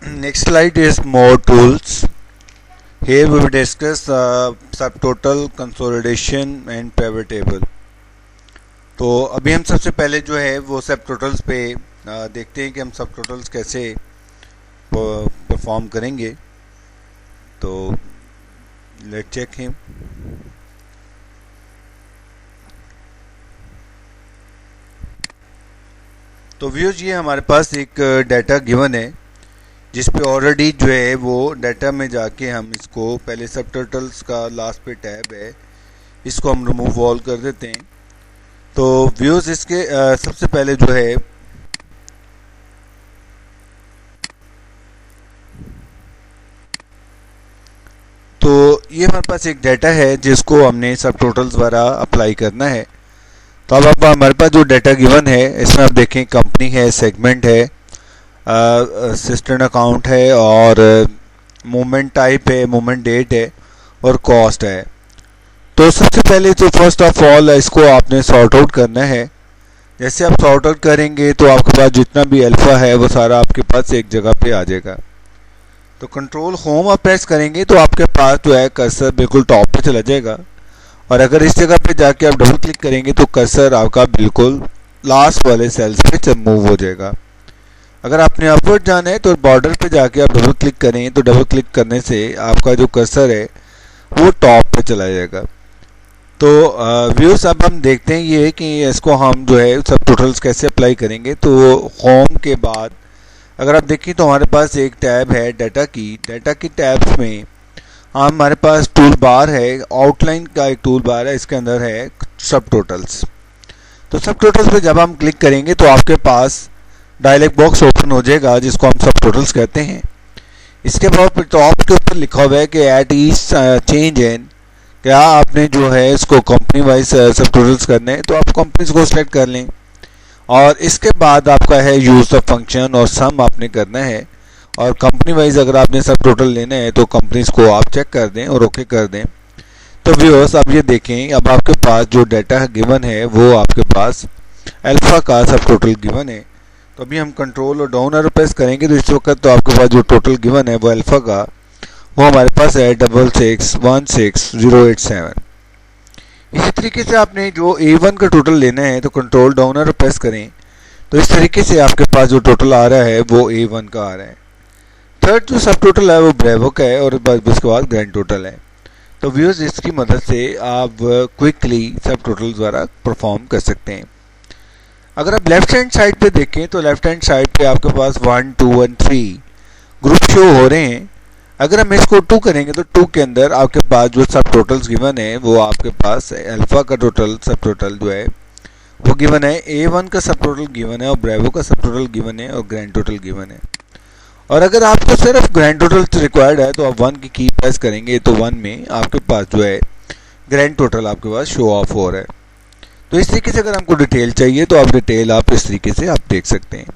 Next slide is more tools. Here we will discuss subtotal, consolidation and pivot table. तो अभी हम सबसे पहले जो है वो सबटोटल्स पे देखते हैं कि हम सबटोटल्स कैसे परफॉर्म करेंगे. तो लेट्स चेक हिम. तो व्यूज ये हमारे पास एक डाटा गिवन है जिस पे ऑलरेडी जो है वो डाटा में जाके हम इसको पहले सबटोटल्स का लास्ट पे टैब है इसको हम रिमूव ऑल कर देते हैं. तो व्यूज इसके सबसे पहले जो है तो ये हमारे पास एक डाटा है जिसको हमने सबटोटल्स द्वारा अप्लाई करना है. तो अब हमारे पास जो डाटा गिवन है इसमें आप देखें कंपनी है, सेगमेंट है, असिस्टेंट अकाउंट है और मूवमेंट टाइप है, मूवमेंट डेट है और कॉस्ट है. तो सबसे पहले तो फर्स्ट ऑफ ऑल इसको आपने सॉर्ट आउट करना है. जैसे आप सॉर्ट आउट करेंगे तो आपके पास जितना भी अल्फा है वो सारा आपके पास एक जगह पे आ जाएगा. तो कंट्रोल होम आप प्रेस करेंगे तो आपके पास जो है कर्सर बिल्कुल टॉप पे चला जाएगा और अगर इस जगह पे जाके आप डबल क्लिक करेंगे तो कर्सर आपका बिल्कुल लास्ट वाले सेल्स पे मूव हो जाएगा. अगर आपने अपवर्ड जाना है तो बॉर्डर पे जाके आप डबल क्लिक करें तो डबल क्लिक करने से आपका जो कर्सर है वो टॉप पे चला जाएगा. तो व्यूज अब हम देखते हैं ये कि इसको हम जो है सब टोटल्स कैसे अप्लाई करेंगे. तो होम के बाद अगर आप देखें तो हमारे पास एक टैब है डाटा की टैब्स में हमारे पास टूल बार है, आउटलाइन का एक टूल बार है, इसके अंदर है सब टोटल्स. तो सब टोटल्स पे जब हम क्लिक करेंगे तो आपके पास डायलॉग बॉक्स ओपन हो जाएगा जिसको हम सब टोटल्स कहते हैं. इसके बाद टॉप के ऊपर लिखा हुआ है कि एट ईच चेंज इन, क्या आपने जो है इसको कंपनी वाइज सब टोटल्स करने हैं तो आप कंपनीज को सिलेक्ट कर लें. और इसके बाद आपका है यूज ऑफ फंक्शन और सम आपने करना है. और कंपनी वाइज अगर आपने सब टोटल लेना है तो कंपनीज को आप चेक कर दें और ओके कर दें. तो व्यूअर्स अब ये देखें अब आपके पास जो डाटा गिवन है वो आपके पास अल्फा का सब टोटल गिवन है. तो अभी हम कंट्रोल और डाउन एरो प्रेस करेंगे तो इस वक्त तो आपके पास जो टोटल गिवन है वो अल्फा का वो हमारे पास है 66161087. इसी तरीके से आपने जो A1 का टोटल लेना है तो कंट्रोल डाउन एरो प्रेस करें तो इस तरीके से आपके पास जो टोटल आ रहा है वो A1 का आ रहा है. थर्ड जो सब टोटल है वो ब्रेवो का है और उसके बाद ग्रैंड टोटल है. तो व्यूअर्स इसकी मदद से आप क्विकली सब टोटल द्वारा परफॉर्म कर सकते हैं. अगर आप लेफ्ट हैंड साइड पे देखें तो लेफ्ट हैंड साइड पे आपके पास 1, 2 और 3 ग्रुप शो हो रहे हैं. अगर हम इसको 2 करेंगे तो 2 के अंदर आपके पास जो सब टोटल्स गिवन है वो आपके पास अल्फा का टोटल सब टोटल जो है वो गिवन है, A1 का सब टोटल गिवन है और ब्रेवो का सब टोटल गिवन है और ग्रैंड टोटल गिवन है. और अगर आपको सिर्फ ग्रैंड टोटल रिक्वायर्ड है तो आप 1 की प्रेस करेंगे तो 1 में आपके पास जो है ग्रैंड टोटल आपके पास शो ऑफ हो रहा है. तो इस तरीके से अगर हमको डिटेल चाहिए तो आप डिटेल आप इस तरीके से आप देख सकते हैं.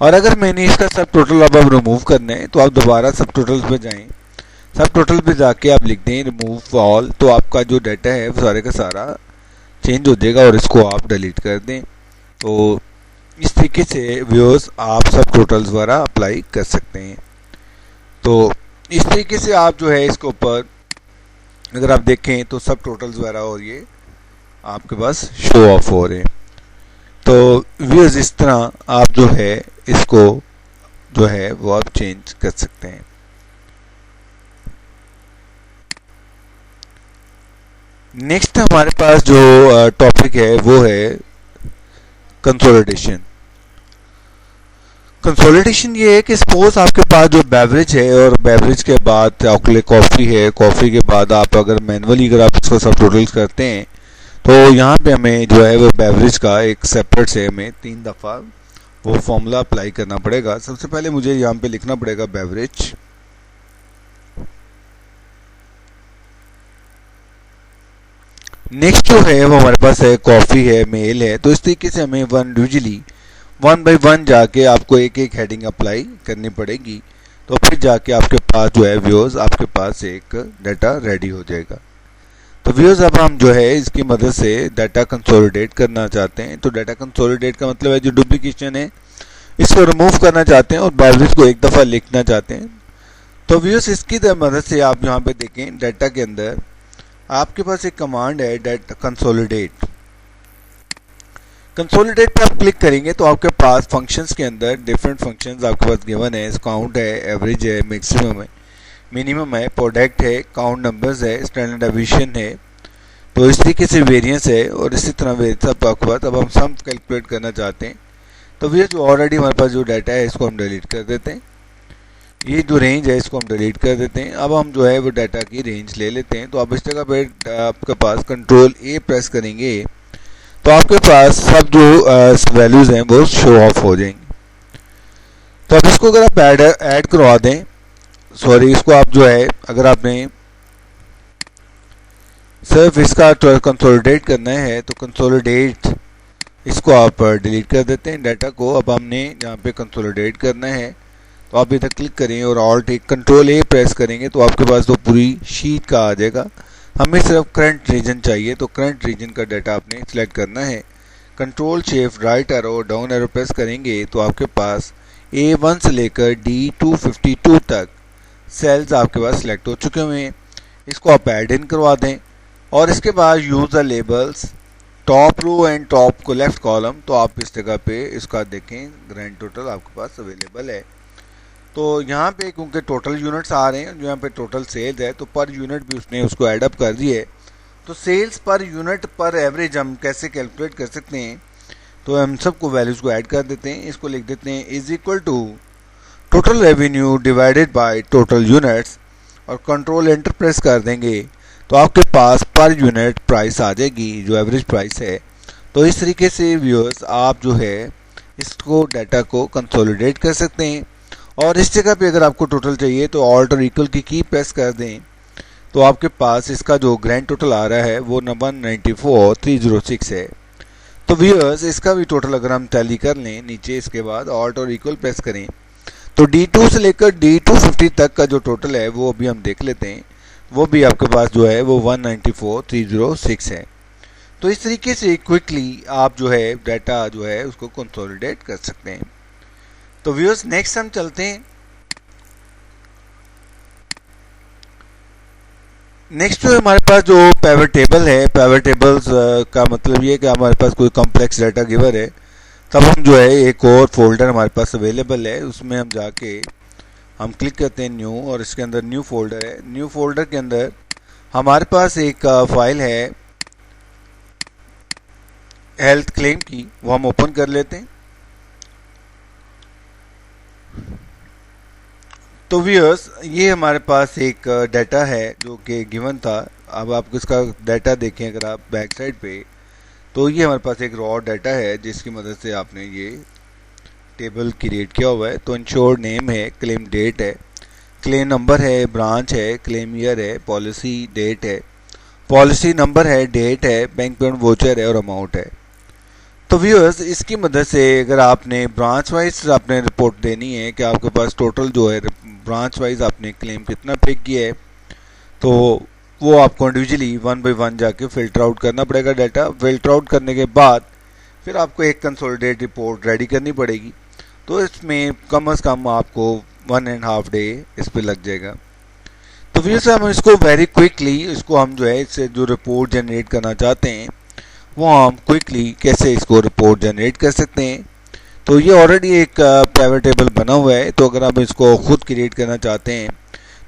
और अगर मैंने इसका सब टोटल अब रिमूव करना है तो आप दोबारा सब टोटल्स पे जाएं, सब टोटल पे जाके आप लिख दें रिमूव ऑल तो आपका जो डाटा है वो सारे का सारा चेंज हो जाएगा और इसको आप डिलीट कर दें. तो इस तरीके से व्यूअर्स आप सब टोटल्स द्वारा अप्लाई कर सकते हैं. तो इस तरीके से आप जो है इसके ऊपर अगर आप देखें तो सब टोटल्स द्वारा और ये आपके पास शो ऑफ हो रहे हैं. तो व्यूअर्स इस तरह आप जो है इसको जो है वो आप चेंज कर सकते हैं. नेक्स्ट हमारे पास जो टॉपिक है वो है कंसोलिडेशन. कंसोलिडेशन ये है कि सपोज आपके पास जो बेवरेज है और बेवरेज के बाद आपके लिए कॉफ़ी है, कॉफ़ी के बाद आप अगर मैनुअली अगर आप इसको सब टोटल्स करते हैं तो यहाँ पे हमें जो है वो बेवरेज का एक सेपरेट से हमें 3 दफ़ा वो फॉर्मूला अप्लाई करना पड़ेगा. सबसे पहले मुझे यहाँ पे लिखना पड़ेगा बेवरेज. नेक्स्ट जो है वो हमारे पास है कॉफ़ी है, मेल है. तो इस तरीके से हमें यूजुअली 1 बाय 1 जाके आपको एक एक हेडिंग अप्लाई करनी पड़ेगी. तो फिर जाके आपके पास जो है व्यूअर्स आपके पास एक डाटा रेडी हो जाएगा. तो व्यूअर्स अब हम जो है इसकी मदद से डाटा कंसोलिडेट करना चाहते हैं. तो डाटा कंसोलिडेट का मतलब है जो डुप्लीकेशन है इसको रिमूव करना चाहते हैं और एवरेज को एक दफ़ा लिखना चाहते हैं। तो व्यूअर्स इसकी मदद से आप यहाँ पे देखें डाटा के अंदर आपके पास एक कमांड है डाटा कंसोलिडेट। कंसोलिडेट पे आप क्लिक करेंगे तो आपके पास फंक्शंस के अंदर डिफरेंट फंक्शंस आपके पास गिवन है। काउंट है, एवरेज है, मैक्सिमम है, मिनिमम है, प्रोडक्ट है, काउंट नंबर्स है, स्टैंडर्ड डेविएशन है, तो इस तरीके से वेरिएंस है और इसी तरह वेरिएंस आपके पास। अब हम सम कैलकुलेट करना चाहते हैं तो ये जो ऑलरेडी हमारे पास जो डाटा है इसको हम डिलीट कर देते हैं। ये जो रेंज है इसको हम डिलीट कर देते हैं। अब हम जो है वो डाटा की रेंज ले लेते हैं। तो आप इस जगह पे आपके पास कंट्रोल ए प्रेस करेंगे तो आपके पास सब जो वैल्यूज़ हैं वो शो ऑफ हो जाएंगी। तो अब इसको अगर आप ऐड करवा दें, सॉरी इसको आप जो है अगर आपने सिर्फ इसका कंसोलिडेट करना है तो कंसोलिडेट इसको आप डिलीट कर देते हैं डाटा को। अब हमने यहाँ पे कंसोलिडेट करना है तो आप इधर क्लिक करें और ऑल्ट कंट्रोल ए प्रेस करेंगे तो आपके पास तो पूरी शीट का आ जाएगा। हमें सिर्फ करंट रीजन चाहिए तो करंट रीजन का डाटा आपने सिलेक्ट करना है। Control shift right arrow down arrow press करेंगे तो आपके पास A1 से लेकर D252 तक सेल्स आपके पास सिलेक्ट हो चुके हुए हैं। इसको आप ऐड इन करवा दें और इसके बाद use the labels top row and top को लेफ्ट कॉलम। तो आप इस जगह पे इसका देखें ग्रैंड टोटल आपके पास अवेलेबल है। तो यहाँ पे क्योंकि टोटल यूनिट्स आ रहे हैं, जो यहाँ पे टोटल सेल्स है तो पर यूनिट भी उसने उसको ऐड अप कर दी है। तो सेल्स पर यूनिट पर एवरेज हम कैसे कैलकुलेट कर सकते हैं, तो हम सबको वैल्यूज़ को ऐड कर देते हैं। इसको लिख देते हैं is equal to total revenue divided by total units और कंट्रोल एंटर प्रेस कर देंगे तो आपके पास पर यूनिट प्राइस आ जाएगी जो एवरेज प्राइस है। तो इस तरीके से व्यूअर्स आप जो है इसको डाटा को कंसोलिडेट कर सकते हैं। और इस जगह पे अगर आपको टोटल चाहिए तो ऑल्ट और इक्वल की प्रेस कर दें तो आपके पास इसका जो ग्रैंड टोटल आ रहा है वो 194,306 है। तो व्यूअर्स इसका भी टोटल अगर हम टैली कर लें नीचे, इसके बाद ऑल्ट और इक्वल प्रेस करें तो D2 से लेकर D250 तक का जो टोटल है वो अभी हम देख लेते हैं। वो भी आपके पास जो है वो 194,306 है। तो इस तरीके से क्विकली आप जो है डाटा जो है उसको कंसोलिडेट कर सकते हैं। तो व्यूअर्स नेक्स्ट हम चलते हैं। नेक्स्ट जो हमारे पास जो पिवट टेबल है, पिवट टेबल्स का मतलब ये है कि हमारे पास कोई कॉम्प्लेक्स डाटा गिवर है तब हम जो है एक और फोल्डर हमारे पास अवेलेबल है, उसमें हम जाके हम क्लिक करते हैं न्यू और इसके अंदर न्यू फोल्डर है। न्यू फोल्डर के अंदर हमारे पास एक फाइल है हेल्थ क्लेम की, वो हम ओपन कर लेते हैं। तो व्यूअर्स ये हमारे पास एक डाटा है जो कि गिवन था। अब आप इसका डाटा देखें अगर आप बैक साइड पे तो ये हमारे पास एक रॉ डाटा है जिसकी मदद से आपने ये टेबल क्रिएट किया हुआ है। तो इंश्योर्ड नेम है, क्लेम डेट है, क्लेम नंबर है, ब्रांच है, क्लेम ईयर है, पॉलिसी डेट है, पॉलिसी नंबर है, डेट है, बैंक पेमेंट वोचर है और अमाउंट है। तो व्यूअर्स इसकी मदद से अगर आपने ब्रांच वाइज आपने रिपोर्ट देनी है कि आपके पास टोटल जो है ब्रांच वाइज आपने क्लेम कितना पे किया है तो वो आपको इंडिविजुअली 1 बाय 1 जाके फिल्टर आउट करना पड़ेगा डाटा। फिल्टर आउट करने के बाद फिर आपको एक कंसोलिडेट रिपोर्ट रेडी करनी पड़ेगी। तो इसमें कम से कम आपको 1.5 डे इस पर लग जाएगा। तो व्यूअर्स हम इसको वेरी क्विकली इसको हम जो है इससे जो रिपोर्ट जनरेट करना चाहते हैं वो हम क्विकली कैसे इसको रिपोर्ट जनरेट कर सकते हैं। तो ये ऑलरेडी एक प्राइवेट टेबल बना हुआ है। तो अगर आप इसको खुद क्रिएट करना चाहते हैं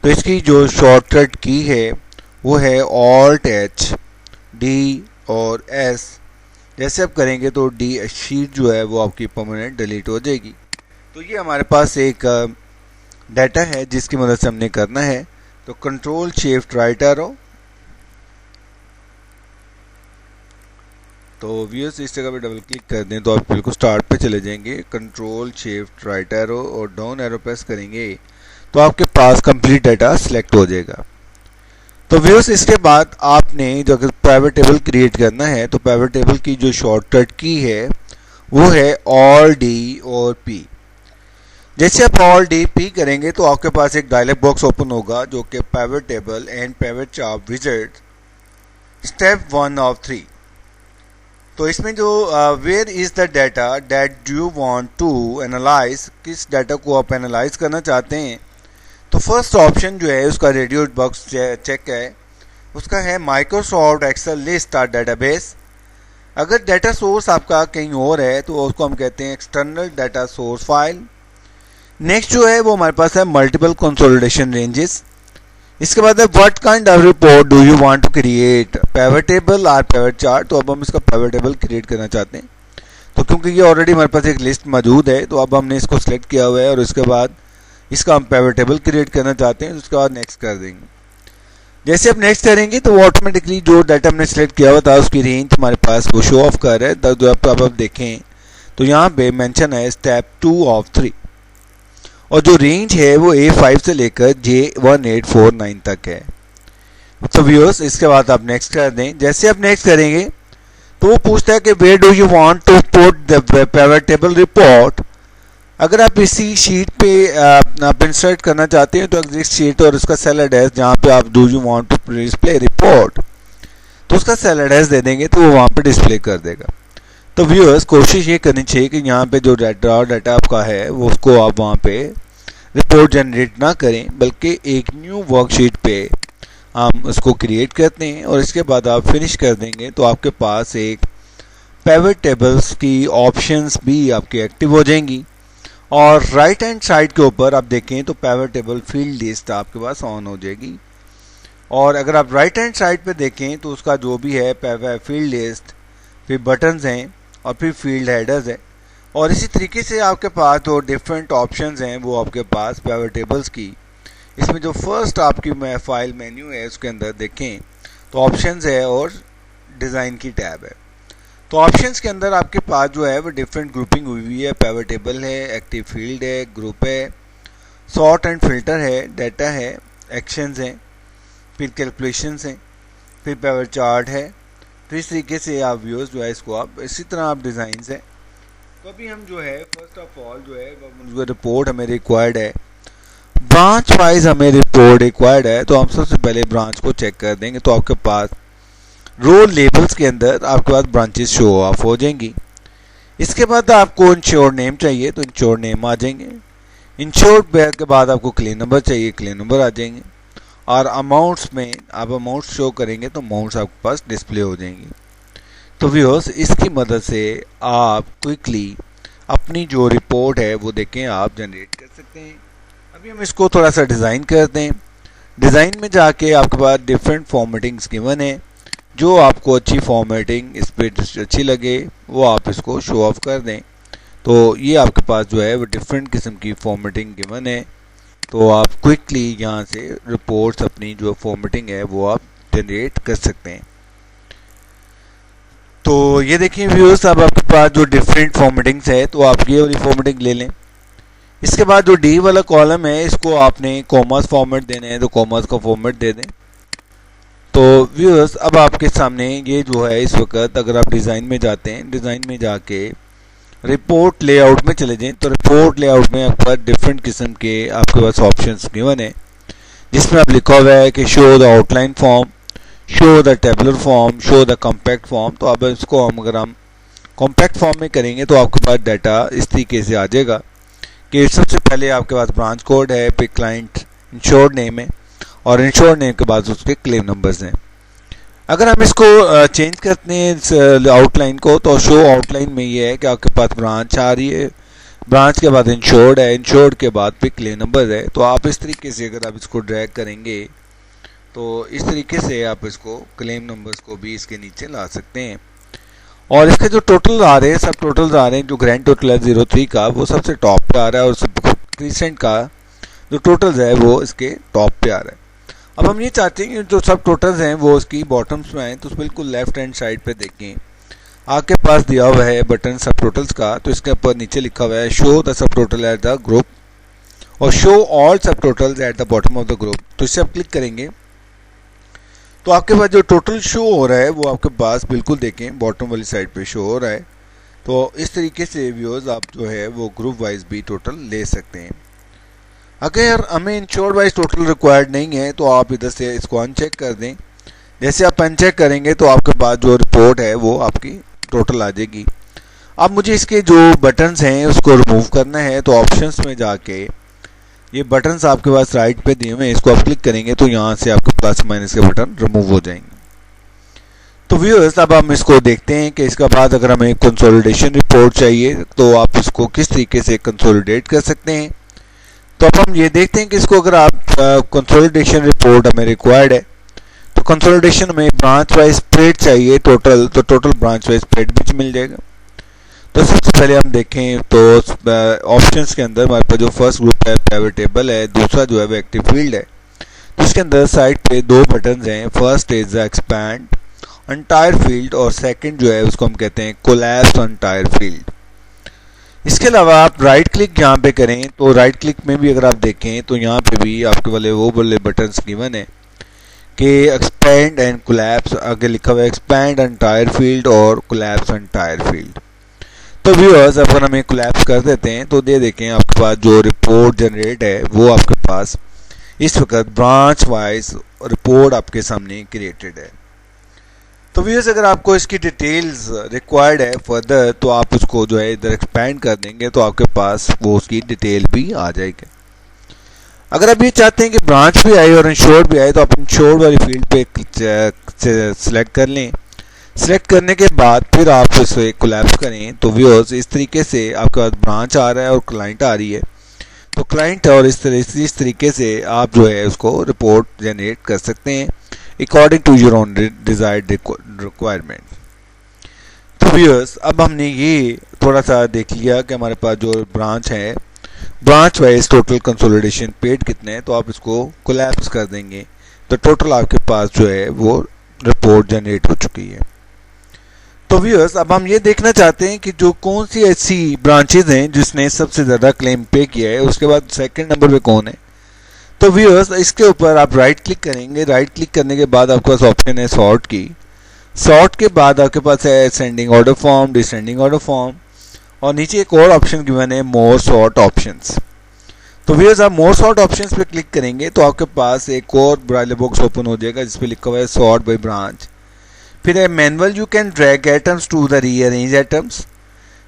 तो इसकी जो शॉर्टकट की है वो है ऑल्ट एच डी और एस। जैसे आप करेंगे तो डी शीट जो है वो आपकी परमानेंट डिलीट हो जाएगी। तो ये हमारे पास एक डाटा है जिसकी मदद से हमने करना है। तो कंट्रोल शिफ्ट राइट एरो, तो व्यूअर्स इस जगह पे डबल क्लिक कर दें तो आप बिल्कुल स्टार्ट पे चले जाएंगे। कंट्रोल शिफ्ट राइट एरो और डाउन एरो प्रेस करेंगे तो आपके पास कंप्लीट डाटा सिलेक्ट हो जाएगा। तो व्यूअर्स इसके बाद आपने जो अगर प्राइवेट टेबल क्रिएट करना है तो प्राइवेट टेबल की जो शॉर्टकट की है वो है ऑल डी और पी। जैसे आप ऑल डी पी करेंगे तो आपके पास एक डायलॉग बॉक्स ओपन होगा जो कि private table and private chart visit step 1 of 3। तो इसमें जो where is the data that you want to analyse, किस डाटा को आप एनालाइज करना चाहते हैं, तो फर्स्ट ऑप्शन जो है उसका रेडियो बॉक्स चेक है, उसका है माइक्रोसॉफ्ट एक्सेल लिस्ट और डेटाबेस। अगर डाटा सोर्स आपका कहीं और है तो उसको हम कहते हैं external data source file. Next जो है वो हमारे पास है मल्टीपल कंसोलिडेशन रेंजेस। इसके बाद है what kind of report do you want to create, pivot table और पिवट चार्ट। तो अब हम इसका पिवट टेबल क्रिएट करना चाहते हैं, तो क्योंकि ये ऑलरेडी हमारे पास एक लिस्ट मौजूद है तो अब हमने इसको सिलेक्ट किया हुआ है और उसके बाद इसका हम पिवट टेबल क्रिएट करना चाहते हैं, उसके बाद नेक्स्ट कर देंगे। जैसे आप नेक्स्ट करेंगे तो वो ऑटोमेटिकली जो डाटा हमने सेलेक्ट किया हुआ था उसकी रेंज हमारे पास वो शो ऑफ कर रहा है। तो अब आप देखें तो यहाँ पे मेंशन है स्टेप 2 ऑफ 3 और जो रेंज है वो A5 से लेकर J1849 तक है। तो व्यूअर्स इसके बाद आप नेक्स्ट कर दें। जैसे आप नेक्स्ट करेंगे तो वो पूछता है कि where do you want to put the pivot table report. अगर आप इसी शीट पे आप इंसर्ट करना चाहते हैं तो एग्जिस्ट शीट और उसका सेल एड्रेस जहाँ पे आप do you want to display report तो उसका सेल एड्रेस दे देंगे तो वो वहाँ पे डिस्प्ले कर देगा। तो व्यूअर्स कोशिश ये करनी चाहिए कि यहाँ पे जो डाटा आपका है वो उसको आप वहाँ पे रिपोर्ट जनरेट ना करें बल्कि एक न्यू वर्कशीट पे हम उसको क्रिएट करते हैं और इसके बाद आप फिनिश कर देंगे तो आपके पास एक पिवट टेबल्स की ऑप्शंस भी आपकी एक्टिव हो जाएंगी। और राइट हैंड साइड के ऊपर आप देखें तो पिवट टेबल फील्ड लिस्ट आपके पास ऑन हो जाएगी। और अगर आप राइट हैंड साइड पे देखें तो उसका जो भी है फील्ड लिस्ट, फिर बटन्स हैं और फिर फील्ड हेडर्स है। और इसी तरीके से आपके पास जो डिफरेंट ऑप्शंस हैं वो आपके पास पिवट टेबल्स की, इसमें जो फर्स्ट आपकी फाइल मेन्यू है उसके अंदर देखें तो ऑप्शंस है और डिज़ाइन की टैब है। तो ऑप्शंस के अंदर आपके पास जो है वो डिफरेंट ग्रुपिंग हुई है, पिवट टेबल है, एक्टिव फील्ड है, ग्रुप है, सॉर्ट एंड फिल्टर है, डाटा है, एक्शंस हैं, फिर कैलकुलेशंस हैं, फिर पिवट चार्ट है। तो इस तरीके से आप व्यूअर्स जो है इसको आप इसी तरह आप डिज़ाइंस हैं। तो अभी हम जो है फर्स्ट ऑफ ऑल जो है रिपोर्ट हमें रिक्वायर्ड है, ब्रांच वाइज हमें रिपोर्ट रिक्वायर्ड है। तो हम सबसे पहले ब्रांच को चेक कर देंगे तो आपके पास रो लेबल्स के अंदर आपके पास ब्रांचेस शो ऑफ हो जाएंगी। इसके बाद आपको इंश्योर नेम चाहिए तो इंश्योर नेम आ जाएंगे। इंश्योर के बाद आपको क्लेम नंबर चाहिए, क्लेम नंबर आ जाएंगे। और अमाउंट्स में आप अमाउंट्स शो करेंगे तो अमाउंट्स आपके पास डिस्प्ले हो जाएंगी। तो व्यूअर्स इसकी मदद से आप क्विकली अपनी जो रिपोर्ट है वो देखें आप जनरेट कर सकते हैं। अभी हम इसको थोड़ा सा डिज़ाइन करते हैं। डिज़ाइन में जाके आपके पास डिफरेंट फॉर्मेटिंग्स गिवन है, जो आपको अच्छी फॉर्मेटिंग इस पर अच्छी लगे वो आप इसको शो ऑफ कर दें। तो ये आपके पास जो है वो डिफरेंट किस्म की फॉर्मेटिंग गिवन है, तो आप क्विकली यहाँ से रिपोर्ट्स अपनी जो फॉर्मेटिंग है वो आप जनरेट कर सकते हैं। तो ये देखिए व्यूअर्स अब आपके पास जो डिफरेंट फॉर्मेटिंग्स है तो आप ये वाली फॉर्मेटिंग ले लें। इसके बाद जो डी वाला कॉलम है इसको आपने कॉमर्स फॉर्मेट देने हैं तो कॉमर्स का फॉर्मेट दे दें। तो व्यूअर्स अब आपके सामने ये जो है इस वक्त अगर आप डिज़ाइन में जाते हैं, डिज़ाइन में जाके रिपोर्ट लेआउट में चले जाएं तो रिपोर्ट लेआउट में आपके पास डिफरेंट किस्म के आपके पास ऑप्शंस गिवन है, जिसमें आप लिखा हुआ है कि show the outline form, show the tabular form, show the compact form. तो अब इसको हम अगर हम कॉम्पैक्ट फॉर्म में करेंगे तो आपके पास डाटा इस तरीके से आ जाएगा कि सबसे पहले आपके पास ब्रांच कोड है, फिर क्लाइंट इंश्योर्ड नेम है और इंश्योर्ड नेम के बाद उसके क्लेम नंबर्स हैं। अगर हम इसको चेंज करते हैं आउटलाइन को तो शो आउटलाइन में ये है कि आपके पास ब्रांच आ रही है, ब्रांच के बाद इंश्योर्ड है, इंश्योर्ड के बाद फिर क्लेम नंबर है। तो आप इस तरीके से अगर आप इसको ड्रैग करेंगे तो इस तरीके से आप इसको क्लेम नंबर्स को भी इसके नीचे ला सकते हैं। और इसके जो टोटल आ रहे हैं सब टोटल्स आ रहे हैं, जो ग्रैंड टोटल है 03 का वो सबसे टॉप पे आ रहा है और सब रिसेंट का जो टोटल्स है वो इसके टॉप पे आ रहा है। अब हम ये चाहते हैं कि जो सब टोटल्स हैं वो उसकी बॉटम्स में आए, तो बिल्कुल लेफ्ट हैंड साइड पे देखें आपके पास दिया हुआ है बटन सब टोटल्स का, तो इसके ऊपर नीचे लिखा हुआ है show the sub total at the group और शो ऑल सब totals at the bottom of the group. तो इसे आप क्लिक करेंगे तो आपके पास जो टोटल शो हो रहा है वो आपके पास बिल्कुल देखें बॉटम वाली साइड पे शो हो रहा है। तो इस तरीके से व्यूअर्स आप जो है वो ग्रुप वाइज भी टोटल ले सकते हैं। अगर हमें इंश्योर्ड वाइज टोटल रिक्वायर्ड नहीं है तो आप इधर से इसको अनचेक कर दें। जैसे आप अनचेक करेंगे तो आपके पास जो रिपोर्ट है वो आपकी टोटल आ जाएगी। अब मुझे इसके जो बटन्स हैं उसको रिमूव करना है, तो ऑप्शंस में जाके ये बटन्स आपके पास राइट पे दिए हुए हैं, इसको आप क्लिक करेंगे तो यहाँ से आपके प्लस माइनस के बटन रिमूव हो जाएंगे। तो व्यूअर्स अब हम इसको देखते हैं कि इसके बाद अगर हमें कंसोलिडेशन रिपोर्ट चाहिए तो आप इसको किस तरीके से कंसोलिडेट कर सकते हैं। तो अब हम ये देखते हैं कि इसको अगर आप कंसोलिडेशन रिपोर्ट हमें रिक्वायर्ड है तो कंसोलिडेशन में ब्रांच वाइज स्प्रेड चाहिए टोटल, तो टोटल ब्रांच वाइज स्प्रेड भी मिल जाएगा। तो सबसे पहले हम देखें तो ऑप्शंस के अंदर हमारे पास जो फर्स्ट ग्रुप है प्राइवेट टेबल है, दूसरा जो है वो एक्टिव फील्ड है। तो इसके अंदर साइड पे दो बटन हैं, first is expand entire field और सेकंड जो है उसको हम कहते हैं कोलैप्स एंटायर फील्ड। इसके अलावा आप राइट क्लिक यहाँ पे करें तो राइट क्लिक में भी अगर आप देखें तो यहाँ पे भी आपके वाले वो वाले बटन गिवन है कि एक्सपैंड एंड कोलैप्स, आगे लिखा हुआ है एक्सपैंड एंटायर फील्ड और कोलैप्स एंटायर फील्ड। तो व्यूअर्स अगर हम कोलैप्स कर देते हैं तो दे देखें आपके पास जो रिपोर्ट जनरेट है वो आपके पास इस वक्त ब्रांच वाइज रिपोर्ट आपके सामने क्रिएटेड है। तो व्यूअर्स अगर आपको इसकी डिटेल्स रिक्वायर्ड है फर्दर तो आप उसको जो है इधर एक्सपैंड कर देंगे तो आपके पास वो उसकी डिटेल भी आ जाएगी। अगर आप ये चाहते हैं कि ब्रांच भी आए और इंश्योर्ड भी आए तो आप इंश्योर्ड वाली फील्ड पे सिलेक्ट कर लें। सिलेक्ट करने के बाद फिर आप इसे कोलैप्स करें तो व्यूअर्स इस तरीके से आपके पास ब्रांच आ रहा है और क्लाइंट आ रही है। तो क्लाइंट और इस तरीके से आप जो है उसको रिपोर्ट जनरेट कर सकते हैं according to your own desired requirement. तो व्यूअर्स अब हमने ये थोड़ा सा देख लिया कि हमारे पास जो ब्रांच है branch wise total consolidation paid कितने हैं, तो आप इसको कोलैप्स कर देंगे तो टोटल आपके पास जो है वो रिपोर्ट जनरेट हो चुकी है। तो व्यूअर्स अब हम ये देखना चाहते हैं कि जो कौन सी ऐसी ब्रांचेज हैं जिसने सबसे ज़्यादा क्लेम पे किया है, उसके बाद सेकंड नंबर पे कौन है। तो व्यूअर्स इसके ऊपर आप राइट क्लिक करेंगे, राइट क्लिक करने के बाद आपके पास ऑप्शन है सॉर्ट की। सॉर्ट के बाद आपके पास है ascending order form, descending order form और नीचे एक और ऑप्शन गिवन है मोर सॉर्ट ऑप्शंस। तो व्यूअर्स आप मोर सॉर्ट ऑप्शंस पे क्लिक करेंगे तो आपके पास एक और ब्राउज़र बॉक्स ओपन हो जाएगा जिसपे लिखा हुआ है सॉर्ट बाय ब्रांच। फिर है manual you can drag items to the rearrange items.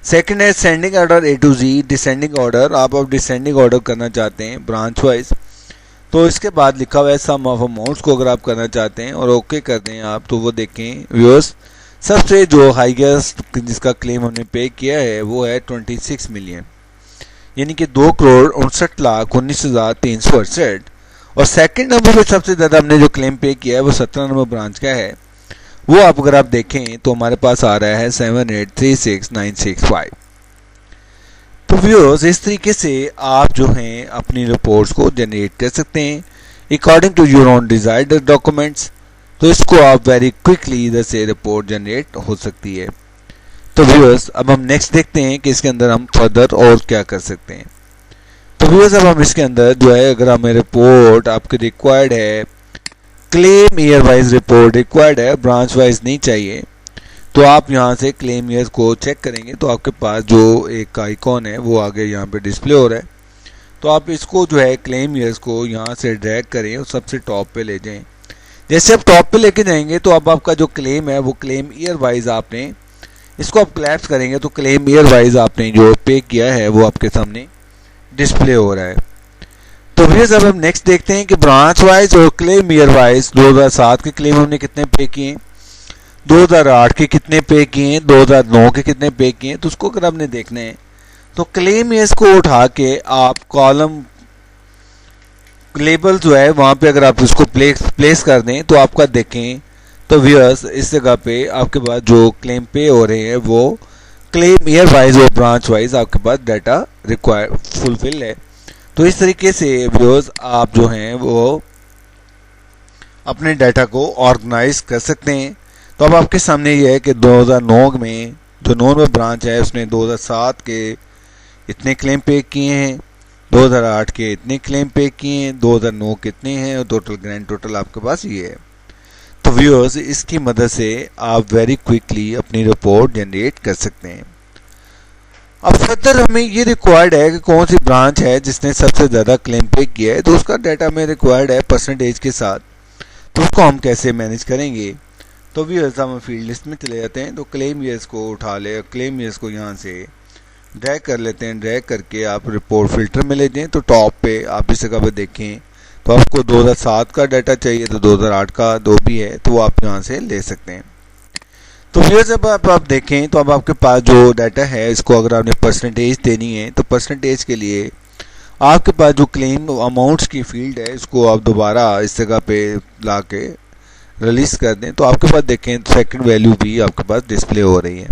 Second है sending order A to Z, descending order आप डिसेंडिंग ऑर्डर करना चाहते हैं ब्रांच वाइज। तो इसके बाद लिखा हुआ है सम ऑफ अमाउंट्स को अगर आप करना चाहते हैं और ओके कर दें आप तो वो देखें व्यूअर्स सबसे जो हाईएस्ट जिसका क्लेम हमने पे किया है वो है 26 मिलियन यानी कि 2,59,19,368 और सेकंड नंबर पे सबसे ज़्यादा हमने जो क्लेम पे किया है वो 17 नंबर ब्रांच का है। वो आप अगर आप देखें तो हमारे पास आ रहा है 7836965। तो व्यूअर्स इस तरीके से आप जो हैं अपनी रिपोर्ट्स को जनरेट कर सकते हैं according to your own desired documents. तो इसको आप वेरी क्विकली इधर से रिपोर्ट जनरेट हो सकती है। तो व्यूअर्स अब हम नेक्स्ट देखते हैं कि इसके अंदर हम फर्दर और क्या कर सकते हैं। तो व्यूअर्स अब हम इसके अंदर जो है अगर हमें रिपोर्ट आपकी रिक्वायर्ड है, claim year wise report required है, ब्रांच वाइज नहीं चाहिए, तो आप यहाँ से क्लेम ईयर्स को चेक करेंगे तो आपके पास जो एक आइकॉन है वो आगे यहाँ पे डिस्प्ले हो रहा है। तो आप इसको जो है क्लेम ईयर्स को यहाँ से ड्रैग करें और सबसे टॉप पे ले जाएं। जैसे आप टॉप पे लेके जाएंगे तो अब आपका जो क्लेम है वो क्लेम ईयर वाइज आपने इसको आप कोलैप्स करेंगे तो क्लेम ईयर वाइज आपने जो पे किया है वो आपके सामने डिस्प्ले हो रहा है। तो फिर जब हम नेक्स्ट देखते हैं कि ब्रांच वाइज और क्लेम ईयर वाइज 2007 के क्लेम हमने कितने पे किए, 2008 के कितने पे किए, 2009 के कितने पे किए। तो उसको अगर आपने देखना है तो क्लेम ईयर्स को उठा के आप कॉलम लेबल जो है वहां पे अगर आप इसको प्लेस कर दें तो आपका देखें तो व्यूअर्स इस जगह पे आपके पास जो क्लेम पे हो रहे हैं वो क्लेम ईयर वाइज और ब्रांच वाइज आपके पास डाटा रिक्वायर फुलफिल है। तो इस तरीके से व्यूअर्स आप जो हैं वो अपने डाटा को ऑर्गेनाइज कर सकते हैं। तो अब आपके सामने ये है कि 2009 में जो 9 नंबर ब्रांच है उसने 2007 के इतने क्लेम पे किए हैं, 2008 के इतने क्लेम पे किए हैं, 2009 कितने हैं और टोटल ग्रैंड टोटल आपके पास ये है। तो व्यूअर्स इसकी मदद से आप वेरी क्विकली अपनी रिपोर्ट जनरेट कर सकते हैं। अब फर्दर हमें ये रिक्वायर्ड है कि कौन सी ब्रांच है जिसने सबसे ज़्यादा क्लेम पे किया है, तो उसका डाटा हमें रिक्वायर्ड है परसेंटेज के साथ। तो उसको हम कैसे मैनेज करेंगे। तो व्यूअर्स हम फील्ड लिस्ट में चले जाते हैं, तो क्लेम ईयर्स को उठा ले, क्लेम ईयर्स को यहाँ से ड्रैग कर लेते हैं। ड्रैग करके आप रिपोर्ट फिल्टर में ले जाएं, तो टॉप पे आप इस जगह पे देखें तो आपको 2007 का डाटा चाहिए तो 2008 का जो भी है तो वो आप यहाँ से ले सकते हैं। तो व्यूअर्स जब आप देखें तो अब आपके पास जो डाटा है इसको अगर आपने परसेंटेज देनी है तो परसेंटेज के लिए आपके पास जो क्लेम अमाउंट्स की फील्ड है इसको आप दोबारा इस जगह पे ला के रिलीज कर दें, तो आपके पास देखें सेकंड वैल्यू भी आपके पास डिस्प्ले हो रही है।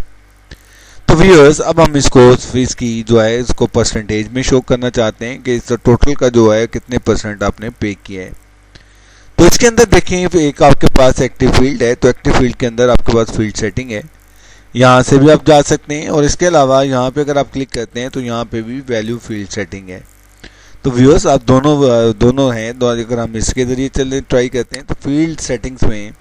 तो व्यूअर्स अब हम इसकी जो है इसको परसेंटेज में शो करना चाहते हैं कि इस टोटल का जो है कितने परसेंट आपने पे किया है। तो इसके अंदर देखें एक आपके पास एक्टिव फील्ड है, तो एक्टिव फील्ड के अंदर आपके पास फील्ड सेटिंग है, यहाँ से भी आप जा सकते हैं। और इसके अलावा यहाँ पे अगर आप क्लिक करते हैं तो यहाँ पे भी वैल्यू फील्ड सेटिंग है। तो व्यूअर्स आप दोनों हैं, अगर हम इसके जरिए चलने ट्राई करते हैं तो फील्ड सेटिंग्स में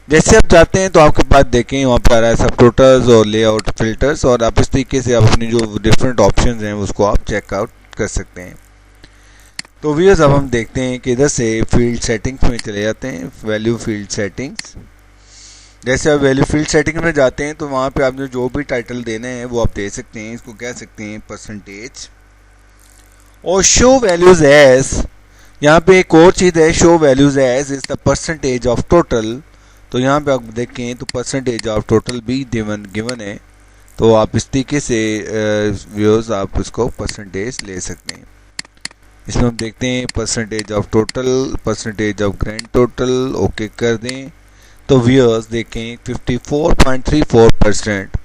जैसे आप जाते हैं तो आपके पास देखें वहाँ पर आ रहा है सब टोटल्स और लेआउट फिल्टर्स, और आप इस तरीके से आप अपनी जो डिफरेंट ऑप्शंस हैं उसको आप चेकआउट कर सकते हैं। तो व्यूअर्स अब हम देखते हैं कि इधर से फील्ड सेटिंग्स में चले जाते हैं, वैल्यू फील्ड सेटिंग्स। जैसे आप वैल्यू फील्ड सेटिंग में जाते हैं तो वहाँ पे आपने जो भी टाइटल देने हैं वो आप दे सकते हैं। इसको कह सकते हैं परसेंटेज और शो वैल्यूज एज। यहाँ पे एक और चीज़ है, show values as is the percentage of total. तो यहाँ पे आप देखें तो परसेंटेज ऑफ टोटल भी गिवन है, तो आप इस तरीके से व्यूअर्स आप इसको परसेंटेज ले सकते हैं। इसमें हम देखते हैं percentage of total, percentage of grand total, okay कर दें। तो व्यूअर्स देखें 54.34%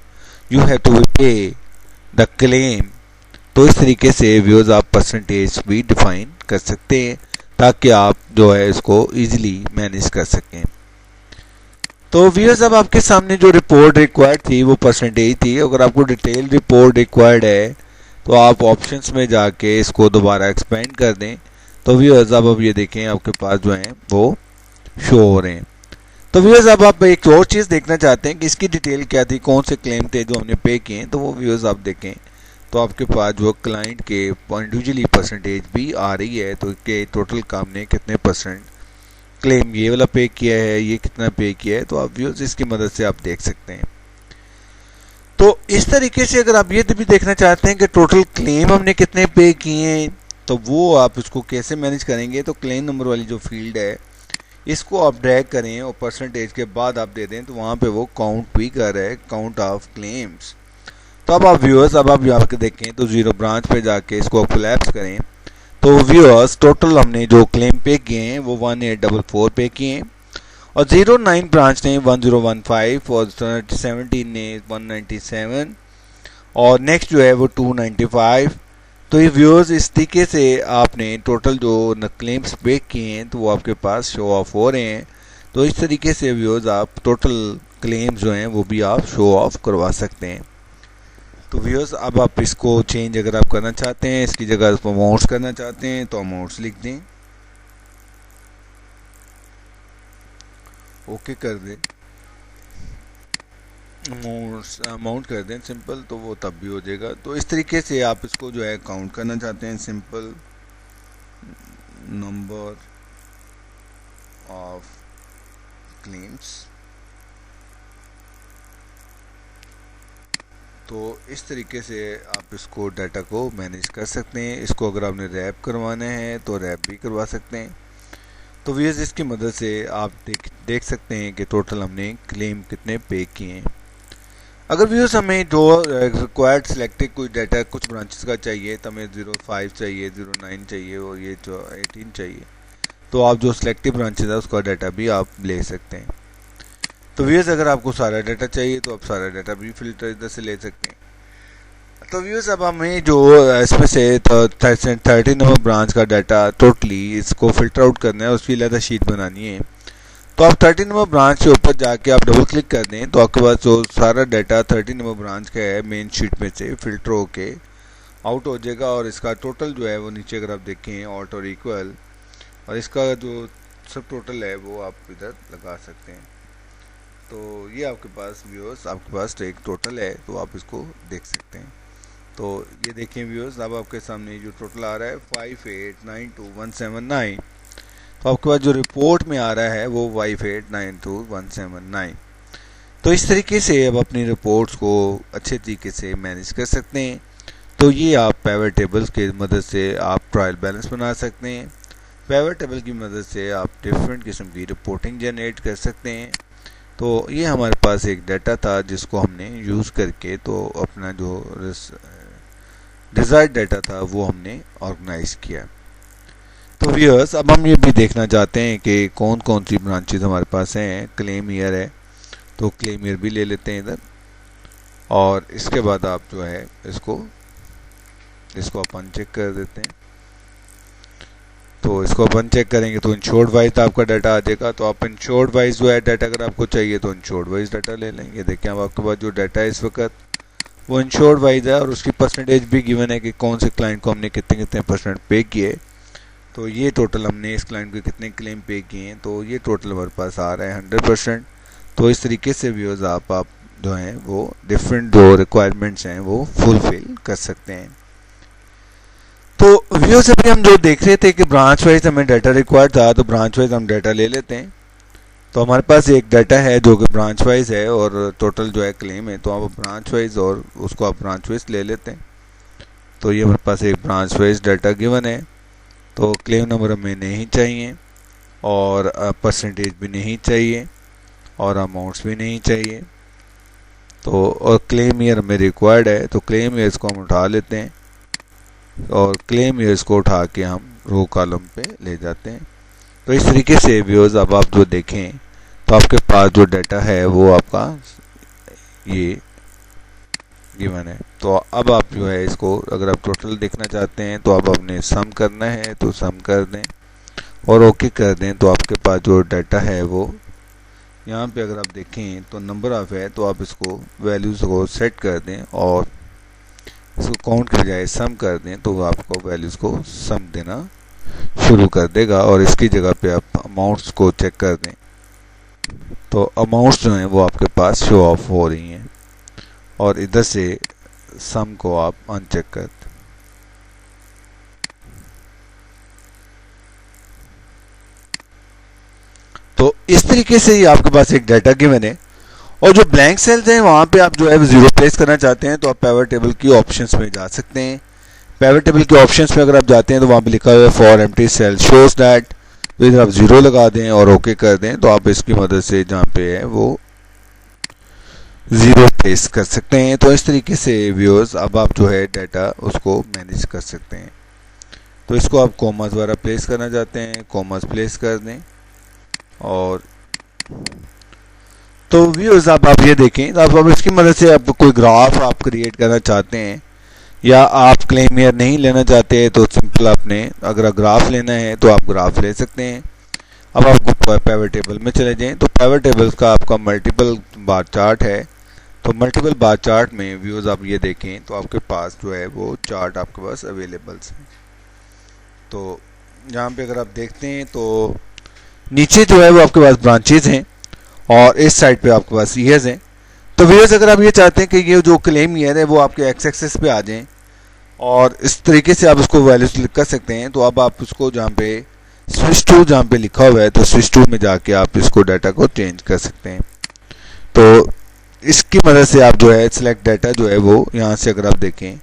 यू हैव टू पे द क्लेम। तो इस तरीके से व्यूअर्स आप परसेंटेज भी डिफाइन कर सकते हैं ताकि आप जो है इसको इजीली मैनेज कर सकें। तो व्यूअर्स अब आपके सामने जो रिपोर्ट रिक्वायर्ड थी वो परसेंटेज थी। अगर आपको डिटेल रिपोर्ट रिक्वायर्ड है तो आप ऑप्शंस में जाके इसको दोबारा एक्सपेंड कर दें। तो व्यूअर्स अब ये देखें आपके पास जो हैं वो शो हो रहे हैं। तो व्यूअर्स अब आप एक और चीज़ देखना चाहते हैं कि इसकी डिटेल क्या थी, कौन से क्लेम थे जो हमने पे किए हैं, तो वो व्यूअर्स आप देखें तो आपके पास जो क्लाइंट के इंडिविजुअली परसेंटेज भी आ रही है। तो के टोटल काम ने कितने परसेंट क्लेम ये वाला पे किया है, ये कितना पे किया है, तो आप व्यूअर्स इसकी मदद से आप देख सकते हैं। तो इस तरीके से अगर आप ये भी देखना चाहते हैं कि टोटल क्लेम हमने कितने पे किए हैं तो वो आप इसको कैसे मैनेज करेंगे। तो क्लेम नंबर वाली जो फील्ड है इसको आप ड्रैग करें और परसेंटेज के बाद आप दे दें, तो वहाँ पे वो काउंट भी कर रहा है, काउंट ऑफ क्लेम्स। तो अब आप व्यूअर्स अब आप यहाँ पे देखें तो जीरो ब्रांच पे जाके इसको कोलैप्स करें। तो व्यूअर्स टोटल हमने जो क्लेम पे किए हैं वो 1844 पे किए हैं, और 09 ब्रांच ने 1015 और 17 ने 197 और नेक्स्ट जो है वो 295। तो ये व्यूअर्स इस तरीके से आपने टोटल जो क्लेम्स पे किए हैं तो वो आपके पास शो ऑफ हो रहे हैं। तो इस तरीके से व्यूअर्स आप टोटल क्लेम्स जो हैं वो भी आप शो ऑफ करवा सकते हैं। तो व्यूअर्स अब आप इसको चेंज अगर आप करना चाहते हैं, इसकी जगह अमाउंट्स करना चाहते हैं तो अमाउंट्स लिख दें, ओके कर दें, अमाउंट कर दें सिंपल, तो वो तब भी हो जाएगा। तो इस तरीके से आप इसको जो है काउंट करना चाहते हैं, सिंपल नंबर ऑफ क्लेम्स। तो इस तरीके से आप इसको डाटा को मैनेज कर सकते हैं। इसको अगर आपने रैप करवाना है तो रैप भी करवा सकते हैं। तो व्यूअर्स इसकी मदद से आप देख सकते हैं कि टोटल हमने क्लेम कितने पे किए हैं। अगर व्यूअर्स हमें जो रिक्वायर्ड सिलेक्टेड कोई डाटा कुछ ब्रांचेस का चाहिए तो हमें 05 चाहिए, 09 चाहिए और ये जो 18 चाहिए, तो आप जो सिलेक्टिव ब्रांचेस है उसका डाटा भी आप ले सकते हैं। तो व्यूअर्स अगर आपको सारा डाटा चाहिए तो आप सारा डाटा भी फिल्टर इधर से ले सकते हैं। तो व्यूअर्स अब हमें जो इसमें से 13 नंबर ब्रांच का डाटा टोटली इसको फिल्टर आउट करना है, उसकी अलग शीट बनानी है। तो आप 13 नंबर ब्रांच के ऊपर जाके आप डबल क्लिक कर दें तो आपके पास जो सारा डाटा 13 नंबर ब्रांच का है मेन शीट में से फिल्टर होके आउट हो जाएगा, और इसका टोटल जो है वो नीचे अगर आप देखें ऑट और इक्वल, और इसका जो सब टोटल है वो आप इधर लगा सकते हैं। तो ये आपके पास व्यूअर्स आपके पास एक टोटल है, तो आप इसको देख सकते हैं। तो ये देखें व्यूअर्स अब आपके सामने जो टोटल आ रहा है 5892,179। तो तो आपके पास जो रिपोर्ट में आ रहा है वो 5892179। तो इस तरीके से अब अपनी रिपोर्ट्स को अच्छे तरीके से मैनेज कर सकते हैं। तो ये आप पावर टेबल्स की मदद से आप ट्रायल बैलेंस बना सकते हैं। पावर टेबल की मदद से आप डिफरेंट किस्म की रिपोर्टिंग जनरेट कर सकते हैं। तो ये हमारे पास एक डाटा था जिसको हमने यूज़ करके तो अपना जो डिज़ायर्ड डाटा था वो हमने ऑर्गेनाइज किया। तो व्यूअर्स, अब हम ये भी देखना चाहते हैं कि कौन कौन सी ब्रांचेज हमारे पास हैं। क्लेम ईयर है तो क्लेम ईयर भी ले लेते हैं इधर, और इसके बाद आप जो है इसको अपन चेक कर देते हैं। तो इसको अपन चेक करेंगे तो इंश्योर्ड वाइज आपका डाटा आ जाएगा। तो आप इंश्योर्ड वाइज जो है डाटा अगर आपको चाहिए तो इंश्योर्ड वाइज डाटा ले लेंगे। देखिए अब आपके पास जो डाटा है इस वक्त वो इंश्योर्ड वाइज है, और उसकी परसेंटेज भी गिवन है कि कौन से क्लाइंट को हमने कितने कितने परसेंट पे किए। तो ये टोटल हमने इस क्लाइंट को कितने क्लेम पे किए हैं, तो ये टोटल हमारे पास आ रहा है 100%। तो इस तरीके से व्यूअर्स आप जो हैं वो डिफरेंट जो रिक्वायरमेंट्स हैं वो फुलफिल कर सकते हैं। तो व्यूअर्स, अभी हम जो देख रहे थे कि ब्रांच वाइज हमें डाटा रिक्वायर्ड था, तो ब्रांच वाइज हम डाटा ले लेते हैं। तो हमारे पास एक डाटा है जो कि ब्रांच वाइज है और टोटल जो है क्लेम है, तो आप ब्रांच वाइज और उसको आप ब्रांच वाइज ले लेते हैं। तो ये हमारे पास एक ब्रांच वाइज डाटा गिवन है। तो क्लेम नंबर हमें नहीं चाहिए, और परसेंटेज भी नहीं चाहिए, और अमाउंट्स भी नहीं चाहिए। तो और क्लेम ईयर हमें रिक्वायर्ड है, तो क्लेम ईयर्स को हम उठा लेते हैं, और क्लेम ईयर्स को उठा के हम रो कॉलम पे ले जाते हैं। तो इस तरीके से व्यूअर्स अब आप जो देखें तो आपके पास जो डाटा है वो आपका ये गिवन है। तो अब आप जो है इसको अगर आप टोटल देखना चाहते हैं तो आप अपने सम करना है तो सम कर दें और ओके कर दें। तो आपके पास जो डाटा है वो यहाँ पे अगर आप देखें तो नंबर ऑफ है, तो आप इसको वैल्यूज़ को सेट कर दें और इसको काउंट की बजाय सम कर दें, तो आपको वैल्यूज़ को सम देना शुरू कर देगा। और इसकी जगह पे आप अमाउंट्स को चेक कर दें, तो अमाउंट्स जो हैं वो आपके पास शो ऑफ हो रही हैं, और इधर से सम को आप अनचेक कर दें। तो इस तरीके से ही आपके पास एक डाटा गिवन है, और जो ब्लैंक सेल्स हैं वहाँ पे आप जो है जीरो प्लेस करना चाहते हैं तो आप पावर टेबल की ऑप्शंस में जा सकते हैं। पावर टेबल के ऑप्शंस में अगर आप जाते हैं तो वहाँ पे लिखा हुआ है for empty cell shows that, तो इधर आप जीरो लगा दें और ओके कर दें, तो आप इसकी मदद से जहाँ पे है वो जीरो प्लेस कर सकते हैं। तो इस तरीके से व्यूअर्स अब आप जो है डाटा उसको मैनेज कर सकते हैं। तो इसको आप कॉमास द्वारा प्लेस करना चाहते हैं, कॉमास प्लेस कर दें। और तो व्यूअर्स आप ये देखें, तो अब इसकी मदद से आप कोई ग्राफ आप क्रिएट करना चाहते हैं, या आप क्लेम ईयर नहीं लेना चाहते हैं तो सिंपल आपने अगर ग्राफ लेना है तो आप ग्राफ ले सकते हैं। अब आप पावर टेबल में चले जाएं, तो पावर टेबल का आपका मल्टीपल बार चार्ट है। तो मल्टीपल बार चार्ट में व्यूअर्स आप ये देखें तो आपके पास जो है वो चार्ट आपके पास अवेलेबल्स हैं। तो यहाँ पे अगर आप देखते हैं तो नीचे जो है वो आपके पास ब्रांचेज हैं, और इस साइड पे आपके पास ईयर्स हैं। तो व्यूअर्स अगर आप ये चाहते हैं कि ये जो क्लेम ईयर है वो आपके एक्स एक्सेस पे आ जाएं, और इस तरीके से आप उसको वैल्यूज क्लिक कर सकते हैं, तो अब आप उसको जहाँ पे स्विच टू जहाँ पे लिखा हुआ है तो स्विच टू में जाके आप इसको डाटा को चेंज कर सकते हैं। तो इसकी मदद से आप जो है सिलेक्ट डाटा जो है वो यहाँ से अगर आप देखें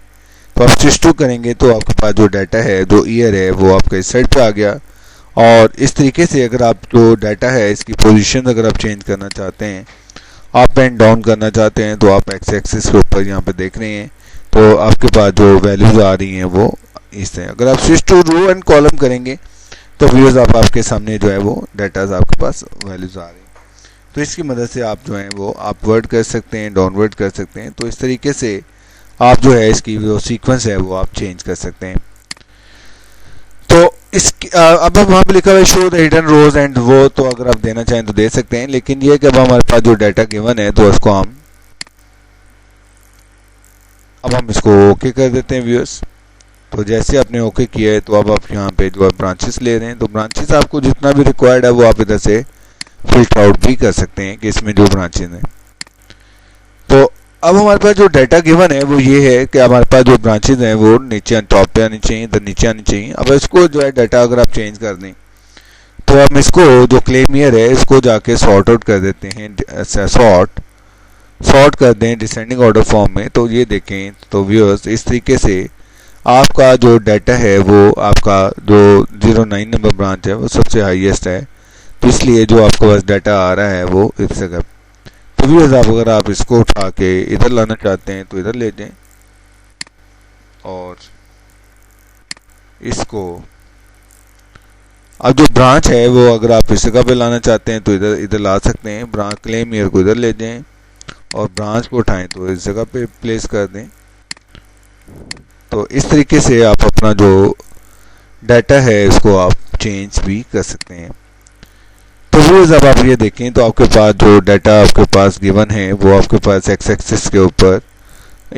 तो आप स्विच टू करेंगे तो आपके पास जो डाटा है जो ईयर है वो आपके इस साइड पे आ गया। और इस तरीके से अगर आप जो डाटा है इसकी पोजीशन अगर आप चेंज करना चाहते हैं, अप एंड डाउन करना चाहते हैं, तो आप एक्स एक्सिस के ऊपर यहाँ पे देख रहे हैं तो आपके पास जो वैल्यूज आ रही हैं वो इससे। अगर आप switch to row and column करेंगे तो व्यूअर्स आपके सामने जो है वो डाटाज आपके पास वैल्यूज आ रही हैं। तो इसकी मदद से आप जो है वो अपवर्ड कर सकते हैं, डाउनवर्ड कर सकते हैं। तो इस तरीके से आप जो है इसकी जो सीक्वेंस है वो आप चेंज कर सकते हैं। तो इसकी अब वहाँ पे लिखा हुआ है show the hidden rows and, वो तो अगर आप देना चाहें तो दे सकते हैं, लेकिन ये कि अब हमारे पास जो डाटा गिवन है तो उसको हम इसको ओके कर देते हैं व्यूअर्स। तो जैसे आपने ओके किया है तो अब आप यहाँ पे जो ब्रांचेस ले रहे हैं, तो ब्रांचेस आपको जितना भी रिक्वायर्ड है वो आप इधर से फिल्टर आउट भी कर सकते हैं कि इसमें जो ब्रांचेस हैं। तो अब हमारे पास जो डाटा गिवन है वो ये है कि हमारे पास जो ब्रांचेज हैं वो नीचे टॉप पे आनी चाहिए, इधर नीचे आनी चाहिए। अब इसको जो है डाटा अगर आप चेंज कर दें तो तो हम इसको जो क्लेम ईयर है इसको जाके सॉर्ट आउट कर देते हैं, सॉर्ट कर दें डिसेंडिंग ऑर्डर फॉर्म में। तो ये देखें तो व्यूअर्स इस तरीके से आपका जो डाटा है वो आपका जो 09 नंबर ब्रांच है वो सबसे हाईएस्ट है, तो इसलिए जो आपके पास डाटा आ रहा है वो इस जगह। तो व्यूअर्स अगर आप इसको उठा के इधर लाना चाहते हैं तो इधर ले जाएं, और इसको अब जो ब्रांच है वो अगर आप इस जगह पे लाना चाहते हैं तो इधर ला सकते हैं। ब्रांच क्लेम ईयर को इधर ले जाएं और ब्रांच को उठाएं तो इस जगह पे प्लेस कर दें। तो इस तरीके से आप अपना जो डाटा है इसको आप चेंज भी कर सकते हैं। तो व्यूअर्स अब आप ये देखें तो आपके पास जो डाटा आपके पास गिवन है वो आपके पास एक्स एक्सिस के ऊपर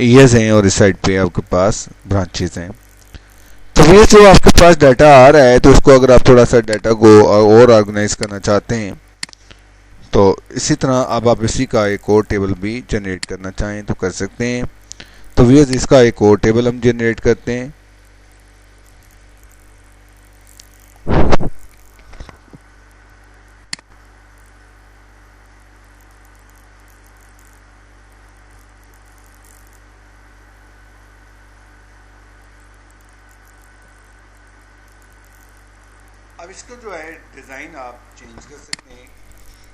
ईयर्स हैं और इस साइड पे आपके पास ब्रांचेस हैं। तो ये जो आपके पास डाटा आ रहा है तो इसको अगर आप थोड़ा सा डाटा को और ऑर्गेनाइज करना चाहते हैं तो इसी तरह अब आप इसी का एक और टेबल भी जनरेट करना चाहें तो कर सकते हैं। तो व्यूअर्स इसका एक और टेबल हम जनरेट करते हैं। अब इसको जो है डिज़ाइन आप चेंज कर सकते हैं।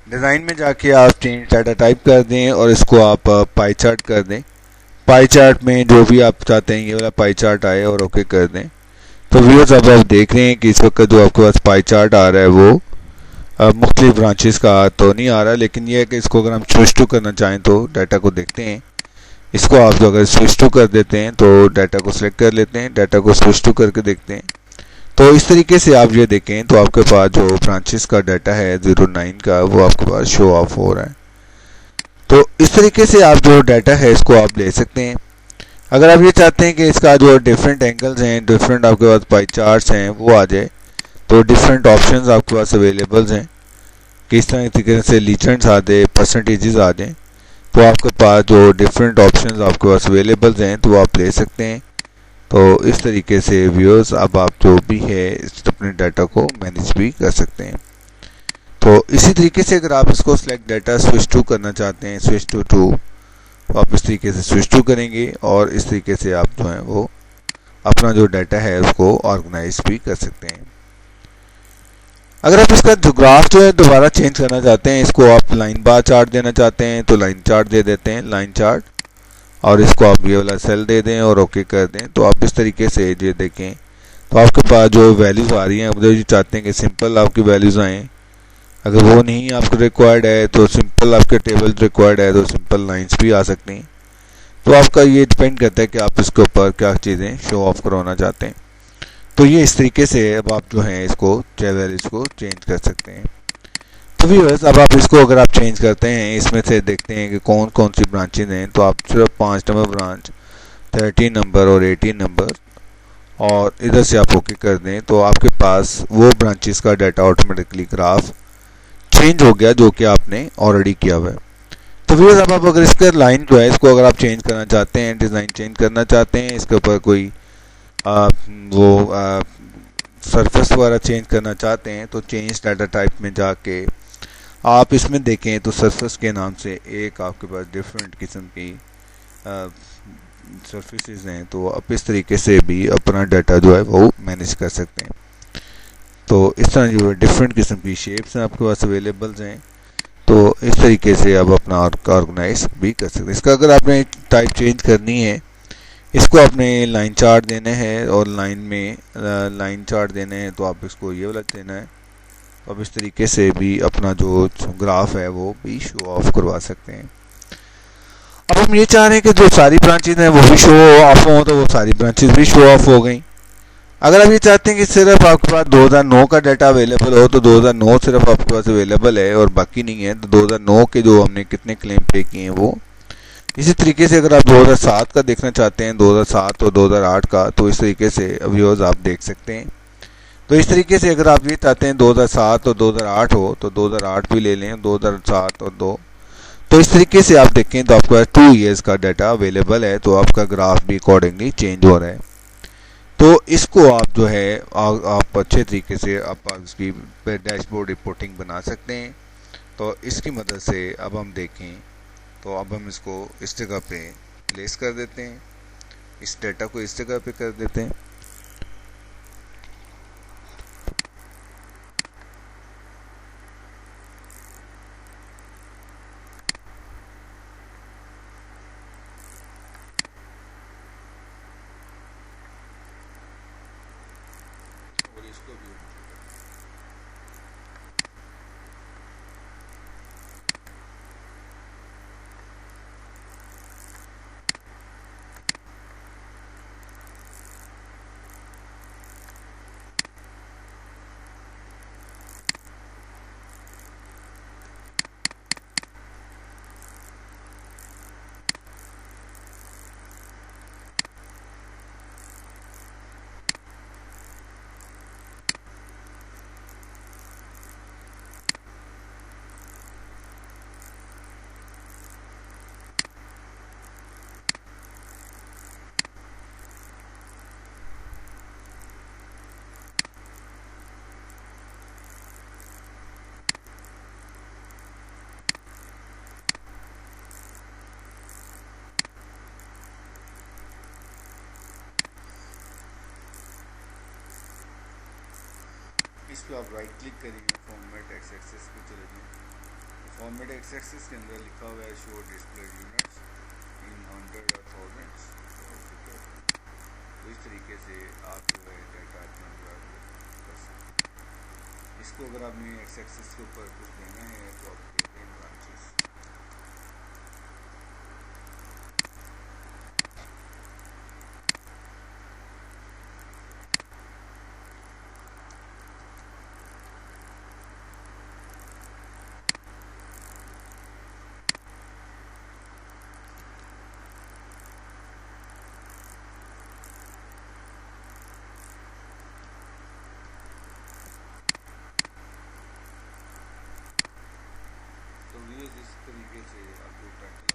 डिज़ाइन में जाके आप चेंज डाटा टाइप कर दें और इसको आप पाई चार्ट कर दें। पाई चार्ट में जो भी आप चाहते हैं ये वाला पाई चार्ट आए और ओके कर दें। तो व्यूअर्स अब आप देख रहे हैं कि इस वक्त जो आपके पास पाई चार्ट आ रहा है वो मुख्तलिफ ब्रांचेस का तो नहीं आ रहा, लेकिन ये है कि इसको अगर हम स्विच टू करना चाहें तो डाटा को देखते हैं। इसको आप जो अगर स्विच टू कर देते हैं तो डाटा को सिलेक्ट कर लेते हैं, डाटा को स्विच टू करके देखते हैं। तो इस तरीके से आप ये देखें तो आपके पास जो ब्रांचेस का डाटा है 09 का वो आपके पास शो ऑफ हो रहा है। तो इस तरीके से आप जो डाटा है इसको आप ले सकते हैं। अगर आप ये चाहते हैं कि इसका जो डिफरेंट एंगल्स हैं, डिफरेंट आपके पास पाई चार्ट्स हैं वो आ जाए, तो डिफरेंट ऑप्शंस आपके पास अवेलेबल्स हैं। किस तरीके से लीजेंड्स आ जाए, परसेंटेजेस आ जाएँ, तो आपके पास जो डिफरेंट ऑप्शंस आपके पास अवेलेबल्स हैं तो आप ले सकते हैं। तो इस तरीके से व्यूअर्स अब आप जो भी है अपने डाटा को मैनेज भी कर सकते हैं। तो इसी तरीके से अगर आप इसको सेलेक्ट डाटा स्विच टू करना चाहते हैं, स्विच टू तो आप इस तरीके से स्विच टू करेंगे और इस तरीके से आप जो है वो अपना जो डाटा है उसको ऑर्गेनाइज भी कर सकते हैं। अगर आप इसका जो ग्राफ जो है दोबारा चेंज करना चाहते हैं, इसको आप लाइन बार चार्ट देना चाहते हैं तो लाइन चार्ट दे देते हैं, लाइन चार्ट, और इसको आप ये वाला सेल दे दें और ओके कर दें। तो आप इस तरीके से ये देखें तो आपके पास जो वैल्यूज़ आ रही हैं मुझे जो चाहते हैं कि सिंपल आपकी वैल्यूज़ आएँ। अगर वो नहीं आपको रिक्वायर्ड है तो सिंपल आपके टेबल रिक्वायर्ड है तो सिंपल लाइंस भी आ सकती हैं। तो आपका ये डिपेंड करता है कि आप इसके ऊपर क्या चीज़ें शो ऑफ करवाना चाहते हैं। तो ये इस तरीके से अब आप जो हैं इसको वैल्यूज़ को चेंज कर सकते हैं। तो व्यूअर्स अब आप इसको अगर आप चेंज करते हैं, इसमें से देखते हैं कि कौन कौन सी ब्रांचेज हैं, तो आप सिर्फ 5 नंबर ब्रांच, 13 नंबर और 18 नंबर और इधर से आप ओके कर दें तो आपके पास वो ब्रांचेस का डाटा ऑटोमेटिकली ग्राफ चेंज हो गया जो कि आपने ऑलरेडी किया हुआ है। तो व्यूअर्स अब आप अगर इसका लाइन जो है इसको अगर आप चेंज करना चाहते हैं, डिज़ाइन चेंज करना चाहते हैं, इसके ऊपर कोई सरफेस वगैरह चेंज करना चाहते हैं तो चेंज डाटा टाइप में जाके आप इसमें देखें तो सरफेस के नाम से एक आपके पास डिफरेंट किस्म की सरफेसेस हैं। तो आप इस तरीके से भी अपना डाटा जो है वो मैनेज कर सकते हैं। तो इस तरह जो डिफरेंट किस्म की शेप्स हैं आपके पास अवेलेबल्स हैं, तो इस तरीके से आप अपना ऑर्गेनाइज भी कर सकते हैं। इसका अगर आपने टाइप चेंज करनी है, इसको आपने लाइन चार्ट देने हैं और लाइन में लाइन चार्ट देने हैं तो आप इसको ये वाला देना है। अब इस तरीके से भी अपना जो ग्राफ है वो भी शो ऑफ करवा सकते हैं। अब हम ये चाह रहे हैं कि जो सारी ब्रांचेज हैं वो भी शो ऑफ हो, तो वो सारी ब्रांचेज भी शो ऑफ हो गई। अगर आप ये चाहते हैं कि सिर्फ आपके पास 2009 का डाटा अवेलेबल हो तो 2009 सिर्फ आपके पास अवेलेबल है और बाकी नहीं है, तो 2009 के जो हमने कितने क्लेम पे किए हैं वो। इसी तरीके से अगर आप 2007 का देखना चाहते हैं, 2007 और 2008 का, तो इस तरीके से व्यूअर्स आप देख सकते हैं। तो इस तरीके से अगर आप ये चाहते हैं 2007 और 2008 हो तो 2008 भी ले लें, 2007 और 2। तो इस तरीके से आप देखें तो आपके पास 2 ईयर्स का डाटा अवेलेबल है, तो आपका ग्राफ भी अकॉर्डिंगली चेंज हो रहा है। तो इसको आप जो है आप अच्छे तरीके से आप इसकी डैशबोर्ड रिपोर्टिंग बना सकते हैं। तो इसकी मदद से अब हम देखें तो अब हम इसको इस जगह पे प्लेस कर देते हैं, इस डेटा को इस जगह पे कर देते हैं। और इसको भी इस पर आप राइट क्लिक करेंगे, फॉर्मेट एक्स एक्सेस पे चले जाएं। फॉर्मेट एक्स एक्सेस के अंदर लिखा हुआ है शो डिस्प्ले यूनिट्स इन 100 और 1000। तो इस तरीके से आप जो है डाटा अपना कर सकते हैं। इसको अगर आपने एक्स एक्सेस के ऊपर कुछ देना है तो आप देते हैं ब्रांचेस। इस तरीके से आप जो टाइटल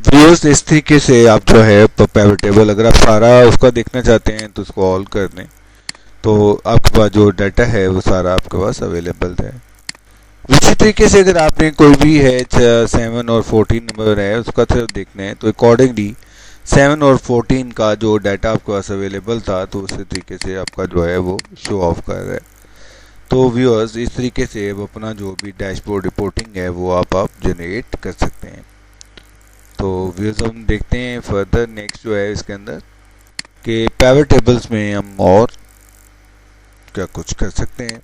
व्यूअर्स इस तरीके से आप जो है पिवट टेबल अगर आप सारा उसका देखना चाहते हैं तो उसको ऑल कर दें तो आपके पास जो डाटा है वो सारा आपके पास अवेलेबल है। उसी तरीके से अगर आपने कोई भी है 7 और 14 नंबर है उसका सिर्फ देखना है तो अकॉर्डिंगली 7 और 14 का जो डाटा आपके पास अवेलेबल था तो उसी तरीके से आपका जो है वो शो ऑफ कर रहा है। तो व्यूअर्स इस तरीके से अब अपना जो भी डैशबोर्ड रिपोर्टिंग है वो आप जनरेट कर सकते हैं। तो व्यूअर्स हम देखते हैं फर्दर नेक्स्ट जो है इसके अंदर कि पिवट टेबल्स में हम और क्या कुछ कर सकते हैं।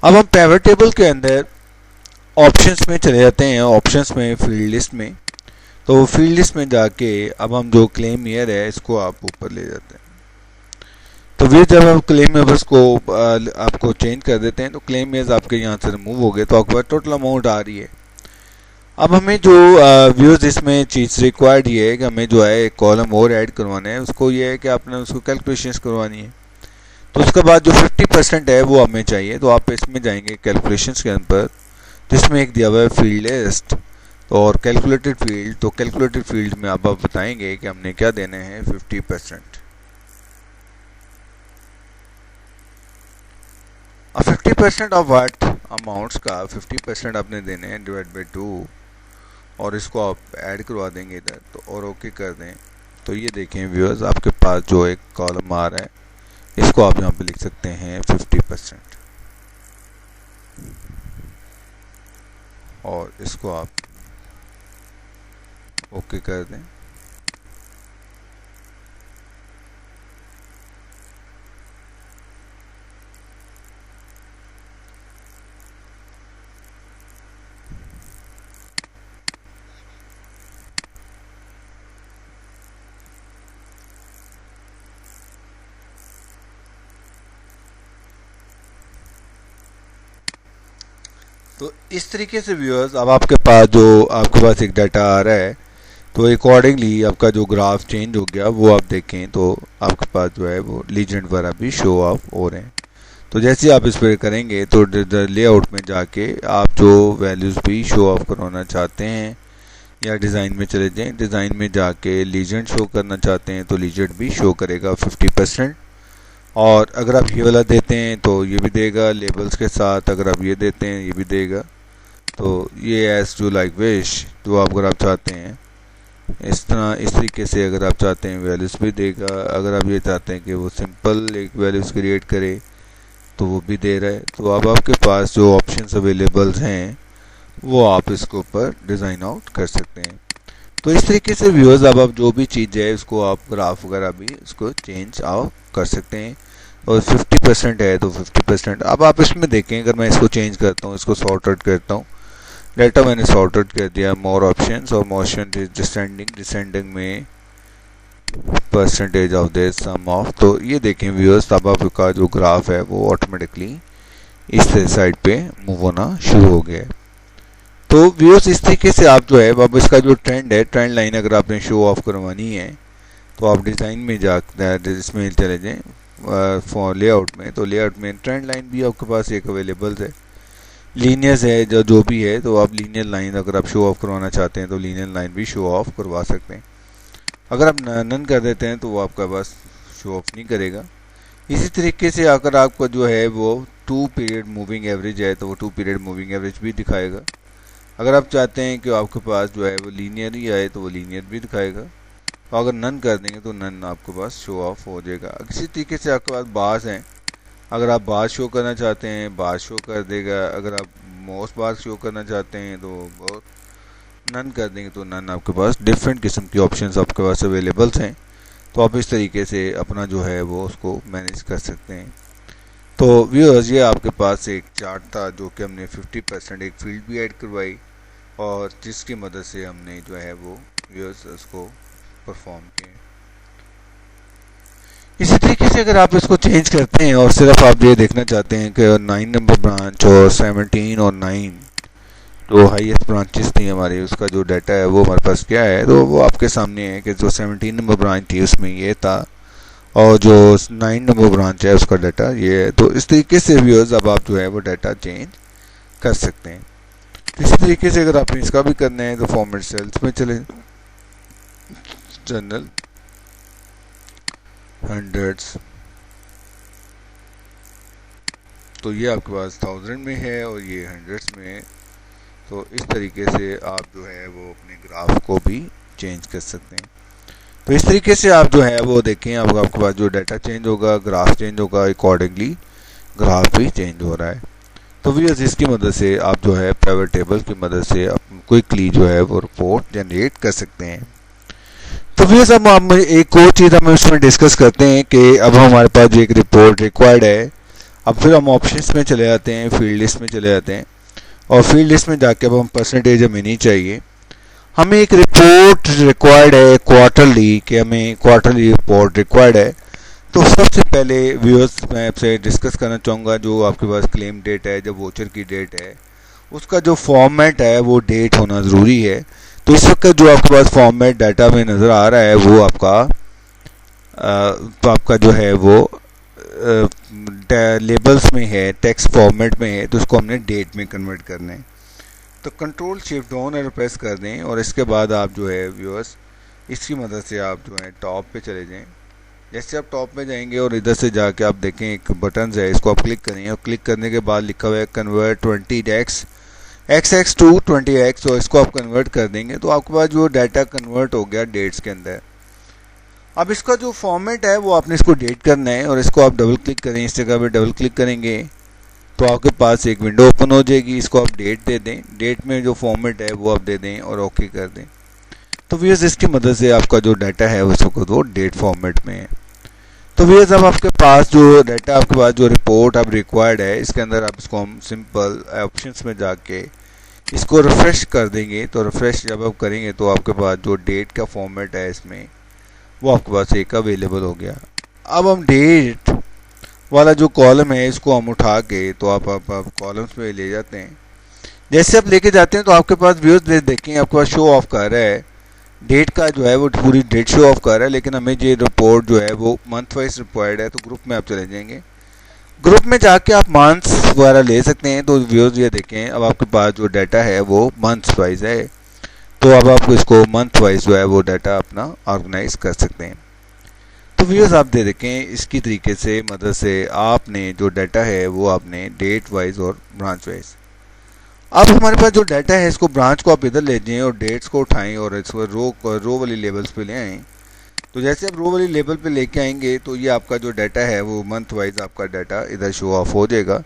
अब हम पिवट टेबल के अंदर ऑप्शंस में चले जाते हैं, ऑप्शंस में फील्ड लिस्ट में। तो फील्ड लिस्ट में जाके अब हम जो क्लेम ईयर है इसको आप ऊपर ले जाते हैं। तो वे जब आप क्लेम ईयर्स को आपको चेंज कर देते हैं तो क्लेम ईयर्स आपके यहाँ से रिमूव हो गए तो आपके पास टोटल अमाउंट आ रही है। अब हमें जो व्यूज इसमें चीज़ रिक्वायर्ड ये है कि हमें जो है एक कॉलम और ऐड करवाना है। उसको ये है कि आपने उसको कैलकुलेशंस करवानी है। तो उसके बाद जो 50% है वो हमें चाहिए। तो आप इसमें जाएंगे कैलकुलेशंस के अंदर जिसमें एक दिया हुआ है फील्ड लिस्ट और कैलकुलेटेड फील्ड। तो कैलकुलेटेड फील्ड में आप बताएंगे कि हमने क्या देना है 50%। अब 50% ऑफ वाट अमाउंट्स का 50% आपने देने हैं डिवाइड बाई 2 और इसको आप ऐड करवा देंगे इधर तो और ओके कर दें। तो ये देखें व्यूअर्स आपके पास जो एक कॉलम आ रहा है इसको आप यहाँ पे लिख सकते हैं 50% और इसको आप ओके कर दें। तो इस तरीके से व्यूअर्स अब आपके पास एक डाटा आ रहा है, तो अकॉर्डिंगली आपका जो ग्राफ चेंज हो गया वो आप देखें तो आपके पास जो है वो लीजेंड वगैरह भी शो ऑफ हो रहे हैं। तो जैसे आप इस पर करेंगे तो लेआउट में जाके आप जो वैल्यूज़ भी शो ऑफ करवाना चाहते हैं या डिज़ाइन में चले जाएं, डिज़ाइन में जाके लीजेंड शो करना चाहते हैं तो लीजेंड भी शो करेगा 50%। और अगर आप ये वाला देते हैं तो ये भी देगा लेबल्स के साथ, अगर आप ये देते हैं ये भी देगा। तो ये एस जो लाइक विश जो आप अगर आप चाहते हैं इस तरीके से अगर आप चाहते हैं वैल्यूज़ भी देगा। अगर आप ये चाहते हैं कि वो सिंपल एक वैल्यूज़ क्रिएट करे तो वो भी दे रहा है। तो अब आपके पास जो ऑप्शंस अवेलेबल्स हैं वो आप इसके ऊपर डिज़ाइन आउट कर सकते हैं। तो इस तरीके से व्यूअर्स अब आप जो भी चीज़ है उसको आप ग्राफ वगैरह भी इसको चेंज आउट कर सकते हैं। और 50% है तो 50%। अब आप इसमें देखें, अगर मैं इसको चेंज करता हूँ, इसको सॉर्ट आउट करता हूँ, डाटा मैंने सॉर्ट आउट कर दिया, मोर ऑप्शंस और मोशन डिसेंडिंग में percentage of this sum of. तो ये देखें व्यूअर्स अब आपका जो ग्राफ है वो ऑटोमेटिकली इस साइड पे मूव होना शुरू हो गया है। तो व्यूअर्स इस तरीके से आप जो है अब इसका जो ट्रेंड है, ट्रेंड लाइन अगर आपने शो ऑफ करवानी है तो आप डिज़ाइन में इसमें चले जाएँ फॉर लेआउट में। तो लेआउट में ट्रेंड लाइन भी आपके पास एक अवेलेबल है, लीनियर्स है जो भी है। तो आप लीनियर लाइन अगर आप शो ऑफ करवाना चाहते हैं तो लीनियर लाइन भी शो ऑफ करवा सकते हैं। अगर आप नन कर देते हैं तो वो आपका बस शो ऑफ नहीं करेगा। इसी तरीके से अगर आपका जो है वो 2 पीरियड मूविंग एवरेज है तो वो 2 पीरियड मूविंग एवरेज भी दिखाएगा। अगर आप चाहते हैं कि आपके पास जो है वो लीनियर ही आए तो वो लीनियर भी दिखाएगा। तो अगर नन कर देंगे तो नन आपके पास शो ऑफ हो जाएगा। इसी तरीके से आपके पास बार्स हैं, अगर आप बार शो करना चाहते हैं बार शो कर देगा। अगर आप मोस्ट बार शो करना चाहते हैं तो नन कर देंगे तो नन। आपके पास डिफरेंट किस्म की ऑप्शंस आपके पास अवेलेबल्स हैं। तो आप इस तरीके से अपना जो है वो उसको मैनेज कर सकते हैं। तो व्यूअर्स ये आपके पास एक चार्ट था जो कि हमने 50% एक फील्ड भी ऐड करवाई और जिसकी मदद से हमने जो है वो व्यूअर्स उसको परफॉर्म किए। इसी तरीके से अगर आप इसको चेंज करते हैं और सिर्फ आप ये देखना चाहते हैं कि 9 नंबर ब्रांच और 17 और 9 जो हाईएस्ट ब्रांचेस थी हमारी उसका जो डाटा है वो हमारे पास क्या है, तो वो आपके सामने है कि जो 17 नंबर ब्रांच थी उसमें ये था और जो 9 नंबर ब्रांच है उसका डाटा ये है। तो इस तरीके से व्यूअर्स अब आप जो है वो डाटा चेंज कर सकते हैं। इसी तरीके से अगर आपने इसका भी करना है तो फॉर्मेट सेल्स में चले, जनरल हंड्रेड्स, तो ये आपके पास 1000 में है और ये हंड्रेड्स में है। तो इस तरीके से आप जो है वो अपने ग्राफ को भी चेंज कर सकते हैं। तो इस तरीके से आप जो है वो देखें अब आपके पास जो डाटा चेंज होगा, ग्राफ चेंज होगा, अकॉर्डिंगली ग्राफ भी चेंज हो रहा है। तो व्यूअर्स इसकी मदद से आप जो है पिवट टेबल की मदद से क्विकली जो है वो रिपोर्ट जनरेट कर सकते हैं। तो व्यूअर्स अब हम एक और चीज़ हम इसमें डिस्कस करते हैं कि अब हमारे पास जो एक रिपोर्ट रिक्वायर्ड है, अब फिर हम ऑप्शंस में चले जाते हैं, फील्ड लिस्ट में चले जाते हैं और फील्ड लिस्ट में जाके अब हम परसेंटेज हमें नहीं चाहिए, हमें एक रिपोर्ट रिक्वायर्ड है क्वार्टरली, कि हमें क्वार्टरली रिपोर्ट रिक्वायर्ड है। तो सबसे पहले व्यूअर्स मैं आपसे डिस्कस करना चाहूँगा जो आपके पास क्लेम डेट है, जब वोचर की डेट है उसका जो फॉर्मेट है वो डेट होना ज़रूरी है। तो इस वक्त जो आपके पास फॉर्मेट डाटा में नज़र आ रहा है वो आपका जो है वो लेबल्स में है, टेक्स्ट फॉर्मेट में है, तो उसको हमने डेट में कन्वर्ट करना है। तो control shift down arrow press कर दें और इसके बाद आप जो है व्यूअर्स इसकी मदद से आप जो है टॉप पे चले जाएं। जैसे आप टॉप पे जाएंगे और इधर से जाके आप देखें एक बटन है, इसको आप क्लिक करें और क्लिक करने के बाद लिखा हुआ है convert 20x XX to 20x, तो इसको आप कन्वर्ट कर देंगे तो आपके पास जो डाटा कन्वर्ट हो गया डेट्स के अंदर। अब इसका जो फॉर्मेट है वो आपने इसको डेट करना है और इसको आप डबल क्लिक करें, इस जगह पे डबल क्लिक करेंगे तो आपके पास एक विंडो ओपन हो जाएगी। इसको आप डेट दे दें, डेट में जो फॉर्मेट है वो आप दे दें और ओके कर दें। तो व्यूअर्स इसकी मदद से आपका जो डाटा है वो डेट फॉर्मेट में है। तो व्यूअर्स अब आपके पास जो डाटा, आपके पास जो रिपोर्ट अब रिक्वायर्ड है, इसके अंदर आप इसको हम सिंपल ऑप्शंस में जाके इसको रिफ़्रेश कर देंगे। तो रिफ़्रेश जब आप करेंगे तो आपके पास जो डेट का फॉर्मेट है इसमें वो आपके पास एक अवेलेबल हो गया। अब हम डेट वाला जो कॉलम है इसको हम उठा के तो आप कॉलम्स में ले जाते हैं। जैसे आप लेके जाते हैं तो आपके पास व्यूअर्स देखें आपके पास शो ऑफ कर रहा है, डेट का जो है वो पूरी डेट शो ऑफ कर रहा है, लेकिन हमें ये रिपोर्ट जो है वो मंथ वाइज रिक्वायर्ड है। तो ग्रुप में आप चले जाएंगे, ग्रुप में जाके आप मंथ्स वगैरह ले सकते हैं। तो व्यूअर्स ये देखें अब आपके पास जो डाटा है वो मंथ्स वाइज है, तो अब आप इसको मंथ वाइज जो है वो डाटा अपना ऑर्गेनाइज कर सकते हैं। तो व्यूअर्स आप दे देखें इसकी तरीके से मदद से आपने जो डाटा है वो आपने डेट वाइज और ब्रांच वाइज। अब हमारे पास जो डाटा है इसको ब्रांच को आप इधर ले जाएं और डेट्स को उठाएं और इसको रो वाली लेवल्स पे ले आएँ। तो जैसे आप रो वाली लेवल पे लेके आएंगे तो ये आपका जो डाटा है वो मंथ वाइज आपका डाटा इधर शो ऑफ हो जाएगा।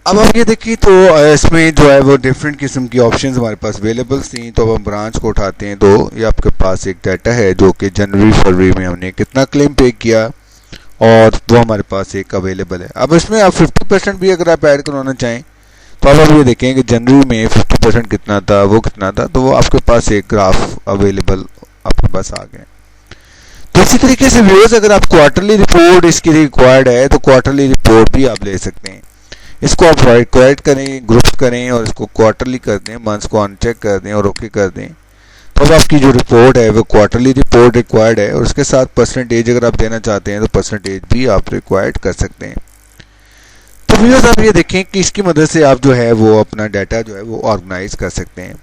अब आप ये देखिए तो इसमें जो है वो डिफरेंट किस्म की ऑप्शंस हमारे पास अवेलेबल थी। तो अब हम ब्रांच को उठाते हैं तो ये आपके पास एक डाटा है जो कि जनवरी फरवरी में हमने कितना क्लेम पे किया और वो हमारे पास एक अवेलेबल है। अब इसमें आप 50% भी अगर आप ऐड करवाना चाहें तो अब आप ये देखें कि जनवरी में 50% कितना था, वो कितना था, तो वो आपके पास एक ग्राफ अवेलेबल आपके पास आ गए। तो इसी तरीके से व्यूअर्स अगर आप क्वार्टरली रिपोर्ट इसकी रिक्वायर्ड है तो क्वार्टरली रिपोर्ट भी आप ले सकते हैं। इसको आप रिक्वायर्ड करें, ग्रुप करें और इसको क्वार्टरली कर दें, मंथ्स को अनचेक कर दें और ओके कर दें। तो अब आपकी जो रिपोर्ट है वो क्वार्टरली रिपोर्ट रिक्वायर्ड है और उसके साथ परसेंटेज अगर आप देना चाहते हैं तो परसेंटेज भी आप रिक्वायर्ड कर सकते हैं। तो व्यूअर्स आप ये देखें कि इसकी मदद से आप जो है वो अपना डाटा जो है वो ऑर्गेनाइज कर सकते हैं।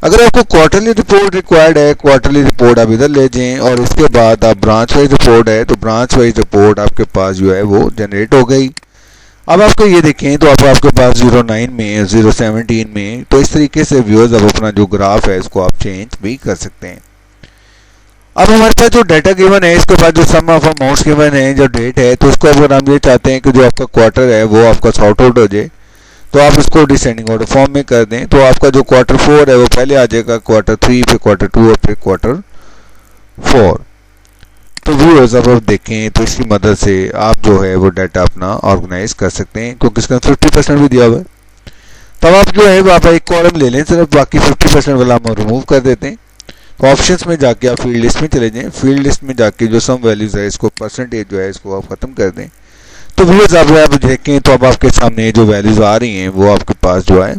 अगर आपको क्वार्टरली रिपोर्ट रिक्वायर्ड है, क्वार्टरली रिपोर्ट आप इधर ले जाएं और इसके बाद आप ब्रांच वाइज रिपोर्ट है तो ब्रांच वाइज रिपोर्ट आपके पास जो है वो जनरेट हो गई। अब आपको ये देखें तो अब आपके पास 09 में 017 में, तो इस तरीके से व्यूअर्स अब अपना जो ग्राफ है इसको आप चेंज भी कर सकते हैं। अब हमारे पास जो डाटा गिवन है इसके बाद जो सम ऑफ अमाउंट्स गिवन है, जो डेट है, तो इसको अगर हम ये चाहते हैं कि जो आपका क्वार्टर है वो आपका सॉर्ट आउट हो जाए तो आप इसको डिसेंडिंग ऑर्डर फॉर्म में कर दें। तो आपका जो क्वार्टर 4 है वो पहले आ जाएगा, क्वार्टर 3 फिर क्वार्टर 2 और फिर क्वार्टर 4। तो व्यूअर्स अब आप देखें तो इसकी मदद से आप जो है वो डाटा अपना ऑर्गेनाइज कर सकते हैं क्योंकि इसका 50% भी दिया हुआ है। तब आप जो है वो आप एक कॉलम ले लें, सिर्फ बाकी 50% वाला हम रिमूव कर देते हैं। तो ऑप्शंस में जाके आप फील्ड लिस्ट में चले जाएं, फील्ड लिस्ट में जाके जो सम वैल्यूज है इसको परसेंटेज जो है इसको आप खत्म कर दें। तो व्यूअर्स आप देखें तो अब आपके सामने जो वैल्यूज आ रही हैं वो आपके पास जो है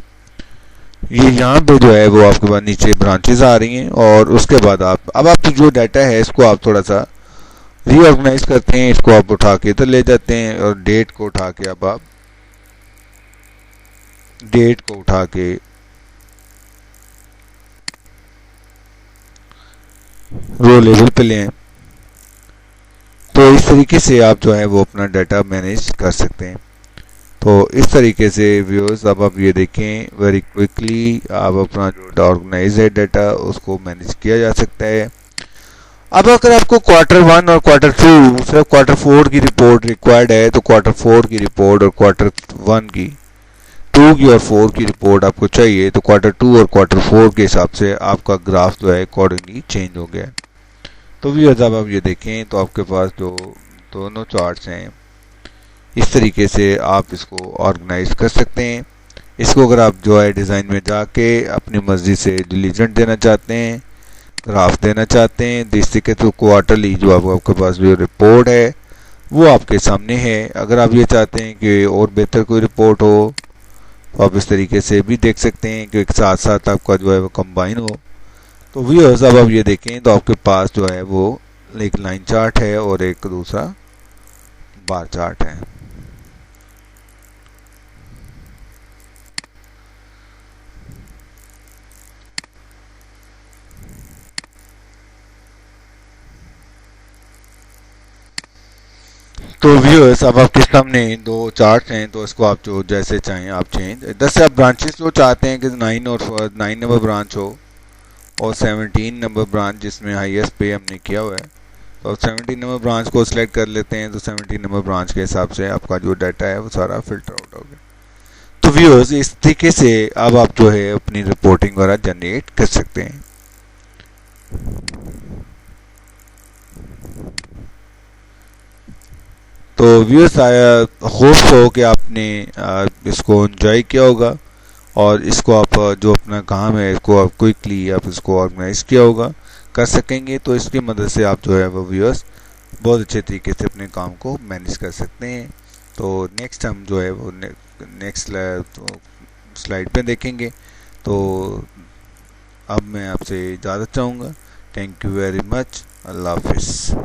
ये यहाँ पे जो है वो आपके पास नीचे ब्रांचेस आ रही हैं और उसके बाद अब आप जो डाटा है इसको आप थोड़ा सा रीऑर्गेनाइज करते हैं, इसको आप उठा के इधर ले जाते हैं और डेट को उठा के अब आप डेट को उठा के रो लेवल पे लें। तो इस तरीके से आप जो है वो अपना डाटा मैनेज कर सकते हैं। तो इस तरीके से व्यूअर्स अब आप ये देखें वेरी क्विकली आप अपना जो ऑर्गेनाइज है डाटा उसको मैनेज किया जा सकता है। अब अगर आपको क्वार्टर 1 और क्वार्टर 2 सिर्फ क्वार्टर 4 की रिपोर्ट रिक्वायर्ड है तो क्वार्टर 4 की रिपोर्ट और क्वार्टर 1 की 2 की और 4 की रिपोर्ट आपको चाहिए तो क्वार्टर 2 और क्वार्टर 4 के हिसाब से आपका ग्राफ जो है अकॉर्डिंगली चेंज हो गया। तो व्यूअर्स अब आप ये देखें तो आपके पास जो दोनों चार्ट्स हैं इस तरीके से आप इसको ऑर्गेनाइज कर सकते हैं। इसको अगर आप जो है डिज़ाइन में जाके अपनी मर्जी से डिलीजेंट देना चाहते हैं, ग्राफ देना चाहते हैं, इस तरीके से क्वार्टरली जो आपके पास जो रिपोर्ट है वो आपके सामने है। अगर आप ये चाहते हैं कि और बेहतर कोई रिपोर्ट हो तो आप इस तरीके से भी देख सकते हैं कि एक साथ साथ आपका जो है वो कंबाइन हो। तो व्यूअर्स अब आप ये देखें तो आपके पास जो है वो एक लाइन चार्ट है और एक दूसरा बार चार्ट है। तो व्यूअर्स अब आपके सामने दो चार्ट हैं तो इसको आप जो जैसे चाहें आप चेंज 10 से आप ब्रांचेस जो चाहते हैं कि 9 और 9 नंबर ब्रांच हो और 17 नंबर ब्रांच जिसमें हाईएस्ट पे हमने किया हुआ है, तो अब 17 नंबर ब्रांच को सिलेक्ट कर लेते हैं। तो 17 नंबर ब्रांच के हिसाब से आपका जो डाटा है वो सारा फिल्टर आउट हो गया। तो व्यूअर्स, इस तरीके से अब आप जो है अपनी रिपोर्टिंग वगैरह जनरेट कर सकते हैं। तो व्यूअर्स, होप हो कि आपने इसको एंजॉय किया होगा और इसको आप जो अपना काम है इसको आप क्विकली आप इसको ऑर्गेनाइज किया होगा, कर सकेंगे। तो इसकी मदद से आप जो है वो व्यूअर्स बहुत अच्छे तरीके से अपने काम को मैनेज कर सकते हैं। तो नेक्स्ट हम जो है वो नेक्स्ट स्लाइड पे देखेंगे। तो अब मैं आपसे इजाज़त चाहूँगा। Thank you very much. अल्लाह हाफिज़।